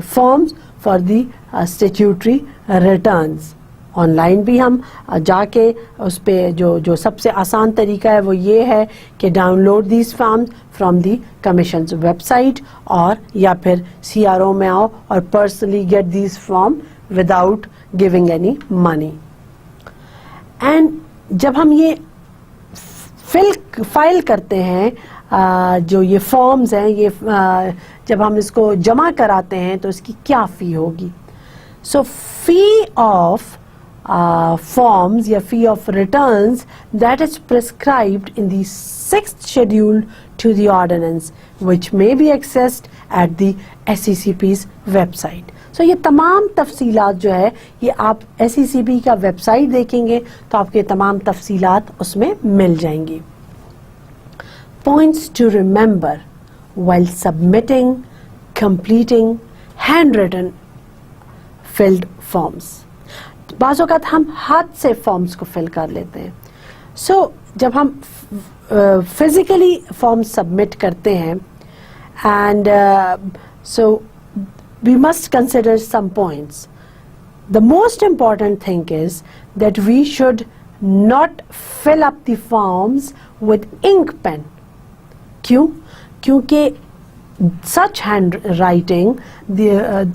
A: forms for the statutory returns. Online भी हम जाके उस पे जो सबसे आसान तरीका है वो ये है कि download these forms from the commissions website, और या फिर CRO में आओ और personally get these form without giving any money. And जब हम ये फाइल करते हैं जो ये फॉर्म्स हैं, ये जब हम इसको जमा कराते हैं तो इसकी क्या फ़ी होगी. सो फी ऑफ forms या fee of returns that is prescribed in the 6th schedule to the ordinance, which may be accessed at the SECP's website. So ये तमाम तफसीलात जो है ये आप SECP का वेबसाइट देखेंगे तो आपके तमाम तफसीलात उसमें मिल जाएंगी. Points to remember while submitting, completing handwritten filled forms. बाज़ औक़ात हम हाथ से फॉर्म्स को फिल कर लेते हैं. सो जब हम फिज़िकली फॉर्म सबमिट करते हैं and so we must consider some points. The most important thing is that we should not fill up the forms with ink pen. क्यों? क्योंकि such handwriting,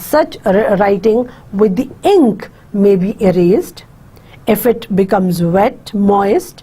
A: such writing with the ink may be erased if it becomes wet, moist,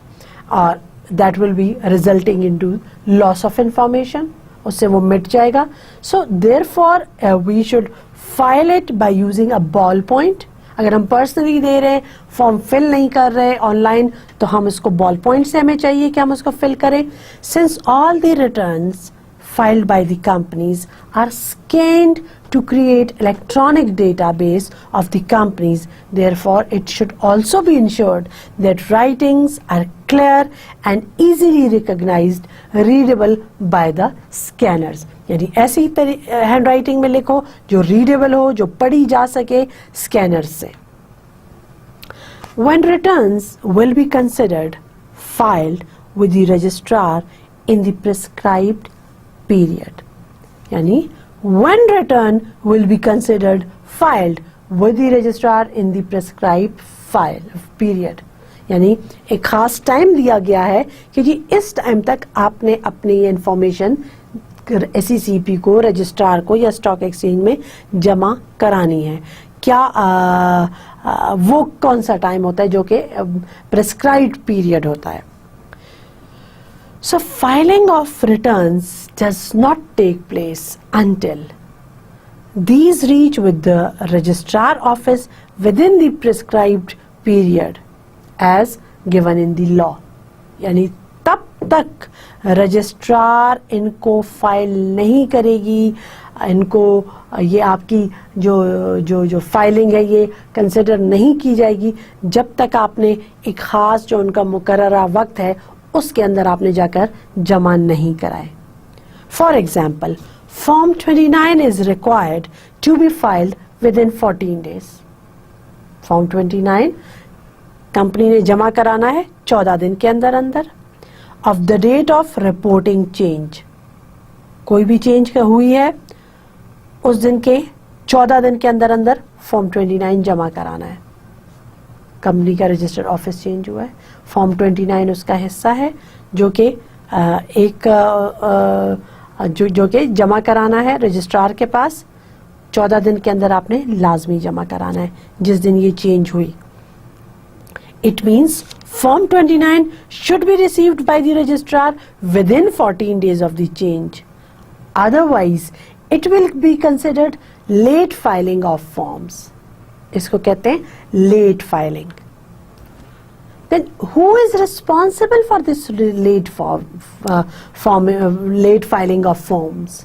A: or that will be resulting into loss of information. उससे वो मिट जाएगा. So therefore we should file it by using a ball point. अगर हम personally दे रहे हैं, form fill नहीं कर रहे ऑनलाइन, तो हम इसको बॉल पॉइंट से हमें चाहिए कि हम उसको फिल करें. Since all the returns filed by the companies are scanned to create electronic database of the companies, therefore it should also be ensured that writings are clear and easily recognized, readable by the scanners. यानी ऐसी handwriting में लिखो जो readable हो, जो पढ़ी जा सके स्कैनर्स से. When returns will be considered filed with the registrar in the prescribed period. Yani when return will be considered filed with the registrar in the prescribed period. यानी एक खास टाइम दिया गया है कि जी इस टाइम तक आपने अपनी इंफॉर्मेशन SECP को, रजिस्ट्रार को या स्टॉक एक्सचेंज में जमा करानी है. क्या वो कौन सा टाइम होता है जो कि प्रेस्क्राइब्ड पीरियड होता है. So filing of returns does not take place until these reach with the registrar office within the prescribed period as given in the law. यानी तब तक रजिस्ट्रार इनको फाइल नहीं करेगी, इनको ये आपकी जो फाइलिंग है ये कंसिडर नहीं की जाएगी जब तक आपने एक ख़ास जो उनका मुकर्ररा वक्त है उसके अंदर आपने जाकर जमा नहीं कराए. For example, form 29 is required to be filed within 14 days. Form 29 company ने जमा कराना है 14 दिन के अंदर अंदर of the date of reporting change. कोई भी चेंज का हुई है उस दिन के 14 दिन के अंदर अंदर फॉर्म 29 जमा कराना है। कंपनी का रजिस्टर्ड ऑफिस चेंज हुआ है, फॉर्म 29 उसका हिस्सा है जो कि जो कि जमा कराना है रजिस्ट्रार के पास 14 दिन के अंदर आपने लाजमी जमा कराना है जिस दिन ये चेंज हुई। It means Form 29 should be received by the registrar within 14 days of the change. Otherwise, it will be considered late filing of forms. इसको कहते हैं late filing. Then who is responsible for this late late filing of forms?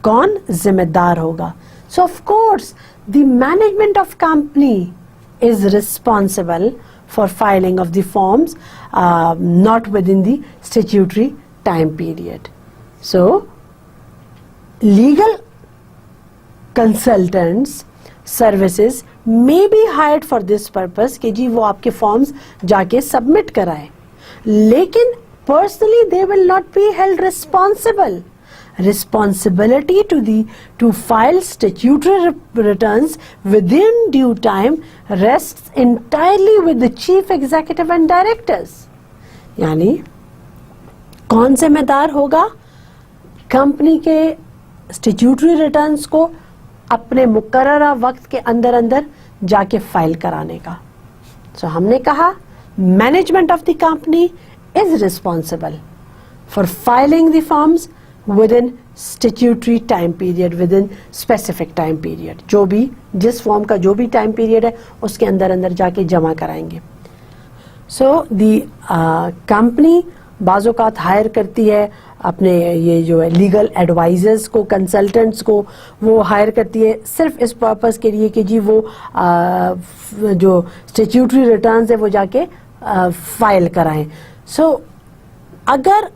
A: कौन जिम्मेदार होगा? So of course, the management of company is responsible for filing of the forms not within the statutory time period. So legal consultants services may be hired for this purpose कि जी वो आपके forms जाके submit कराएं, लेकिन personally they will not be held responsible. Responsibility to file statutory returns within due time rests entirely with the chief executive and directors. यानी कौन जिम्मेदार होगा कंपनी के स्टैट्यूटरी रिटर्न्स को अपने मुकर्ररा वक्त के अंदर अंदर जाके फाइल कराने का। So हमने कहा management of the company is responsible for filing the forms within statutory time period, within specific time period. जो भी जिस फॉर्म का जो भी टाइम पीरियड है उसके अंदर अंदर जाके जमा कराएंगे। So the कंपनी बाज़ोकात हायर करती है अपने ये जो है लीगल एडवाइजर्स को, कंसल्टेंट्स को वो हायर करती है सिर्फ इस पर्पस के लिए कि जी वो जो स्टैट्यूटरी रिटर्न्स है वो जाके फाइल कराएं। So अगर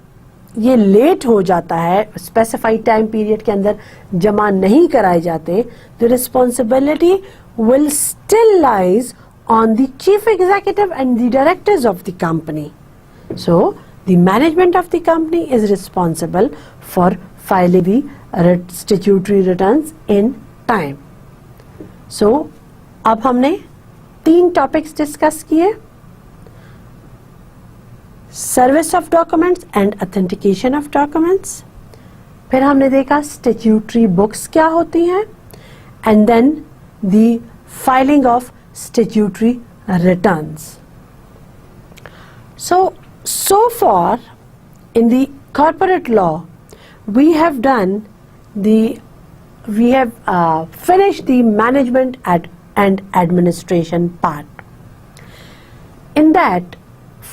A: ये लेट हो जाता है, स्पेसिफाइड टाइम पीरियड के अंदर जमा नहीं कराए जाते, the responsibility will still lies on the chief executive and the directors of the company. So the management of the company is responsible for filing the statutory returns in time. So अब हमने 3 topics discuss किए, service of documents and authentication of documents. फिर हमने देखा statutory books क्या होती हैं, and then the filing of statutory returns. So far in the corporate law we have finished the management and administration part. In that,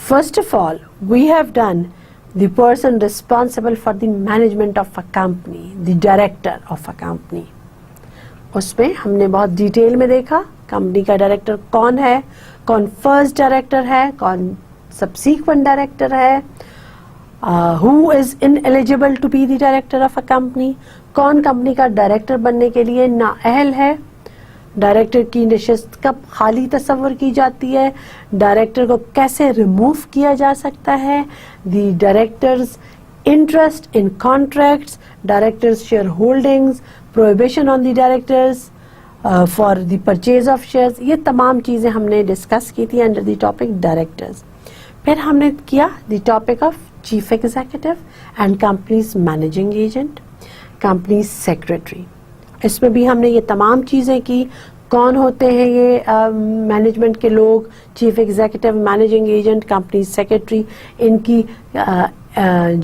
A: first of all, we have done the person responsible for the management of a company, the director of a company. उसमें हमने बहुत detail में देखा company का director कौन है, कौन first director है, कौन सबसीक्वेंट डायरेक्टर है, who is ineligible to be the director of a company, कौन कंपनी का डायरेक्टर बनने के लिए नाअहल है, डायरेक्टर की नशिस्त कब खाली तस्वर की जाती है, डायरेक्टर को कैसे रिमूव किया जा सकता है, the directors interest in contracts, directors share holdings, prohibition on the directors for the purchase of shares. ये तमाम चीज़ें हमने डिस्कस की थी अंडर द टॉपिक डायरेक्टर्स. फिर हमने किया the topic of chief executive and companies managing agent, companies secretary. इसमें भी हमने ये तमाम चीज़ें की, कौन होते हैं ये मैनेजमेंट के लोग, chief executive, managing agent, company secretary, इनकी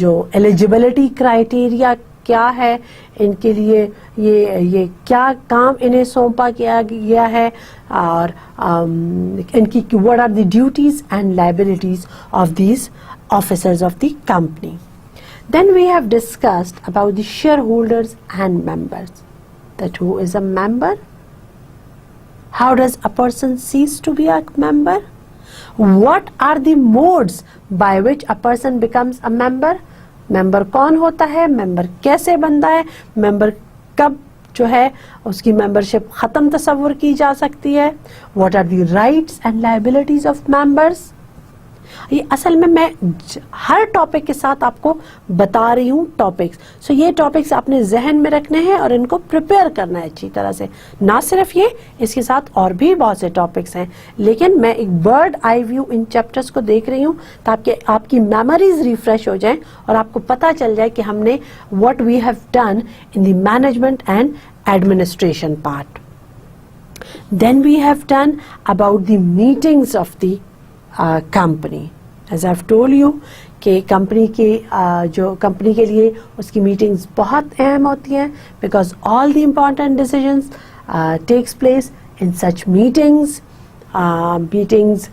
A: जो एलिजिबिलिटी क्राइटेरिया क्या है, इनके लिए ये क्या काम इन्हें सौंपा गया है, और इनकी what are the duties and liabilities of these officers of the company. Then we have discussed about the shareholders and members. That who is a member? How does a person cease to be a member? What are the modes by which a person becomes a member? Member कौन होता है, member कैसे बनता है, member कब जो है उसकी मेंबरशिप ख़त्म तस्वुर की जा सकती है। What are the rights and liabilities of members. ये असल में मैं हर टॉपिक के साथ आपको बता रही हूँ टॉपिक्स। सो ये टॉपिक्स आपने जहन में रखने हैं और इनको प्रिपेयर करना है अच्छी तरह से। ना सिर्फ ये, इसके साथ और भी बहुत से टॉपिक्स हैं, लेकिन मैं एक बर्ड आई व्यू इन चैप्टर्स को देख रही हूँ ताकि आपकी मेमोरीज रिफ्रेश हो जाएं और आपको पता चल जाए कि हमने what we have done in the management and administration part. Then we have done about the meetings of the company. As I have told you कि कंपनी के जो कंपनी के लिए उसकी मीटिंग्स बहुत अहम होती हैं, because all the important decisions takes place in such meetings. Meetings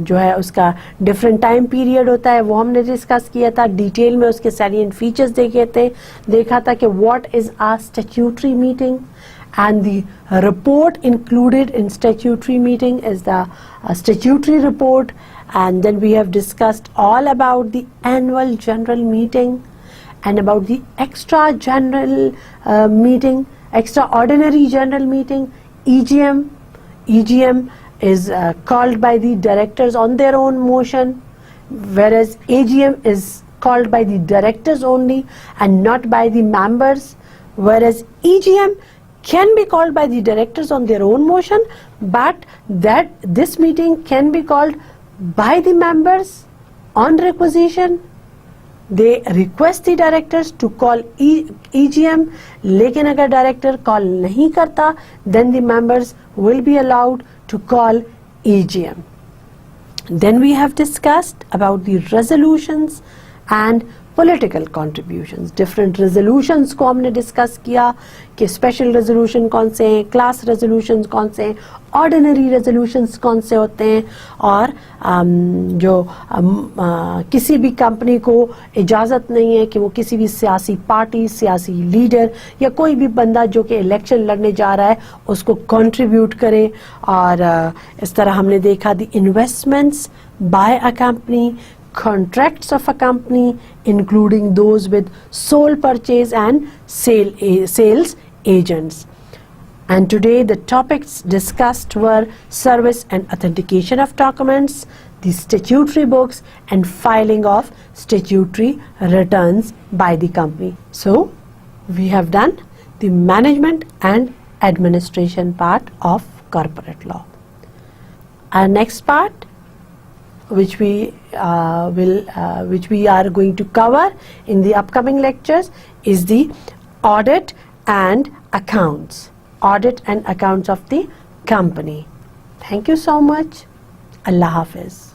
A: जो है उसका डिफरेंट टाइम पीरियड होता है, वो हमने डिस्कस किया था डिटेल में, उसके सैलिएंट फीचर्स देखा था कि what is a statutory meeting, and the report included in statutory meeting is the statutory report. And then we have discussed all about the annual general meeting and about the extra general meeting, extraordinary general meeting, EGM. EGM is called by the directors on their own motion, whereas AGM is called by the directors only and not by the members, whereas EGM can be called by the directors on their own motion, but that this meeting can be called by the members on requisition. They request the directors to call EGM, लेकिन अगर director call नहीं करता, then the members will be allowed to call EGM. Then we have discussed about the resolutions and political contributions. Different resolutions को हमने discuss किया कि special resolution कौन से हैं, क्लास रेजोल्यूशंस कौन से हैं, ऑर्डिनरी रेजोल्यूशंस कौन से होते हैं, और किसी भी कंपनी को इजाज़त नहीं है कि वो किसी भी सियासी पार्टी, सियासी लीडर या कोई भी बंदा जो कि इलेक्शन लड़ने जा रहा है उसको कंट्रीब्यूट करे। और इस तरह हमने देखा the investments by a company, contracts of a company including those with sole purchase and sales agents. And today the topics discussed were service and authentication of documents, the statutory books and filing of statutory returns by the company. So we have done the management and administration part of corporate law. Our next part, which we are going to cover in the upcoming lectures, is the audit and accounts of the company. Thank you so much. Allah Hafiz.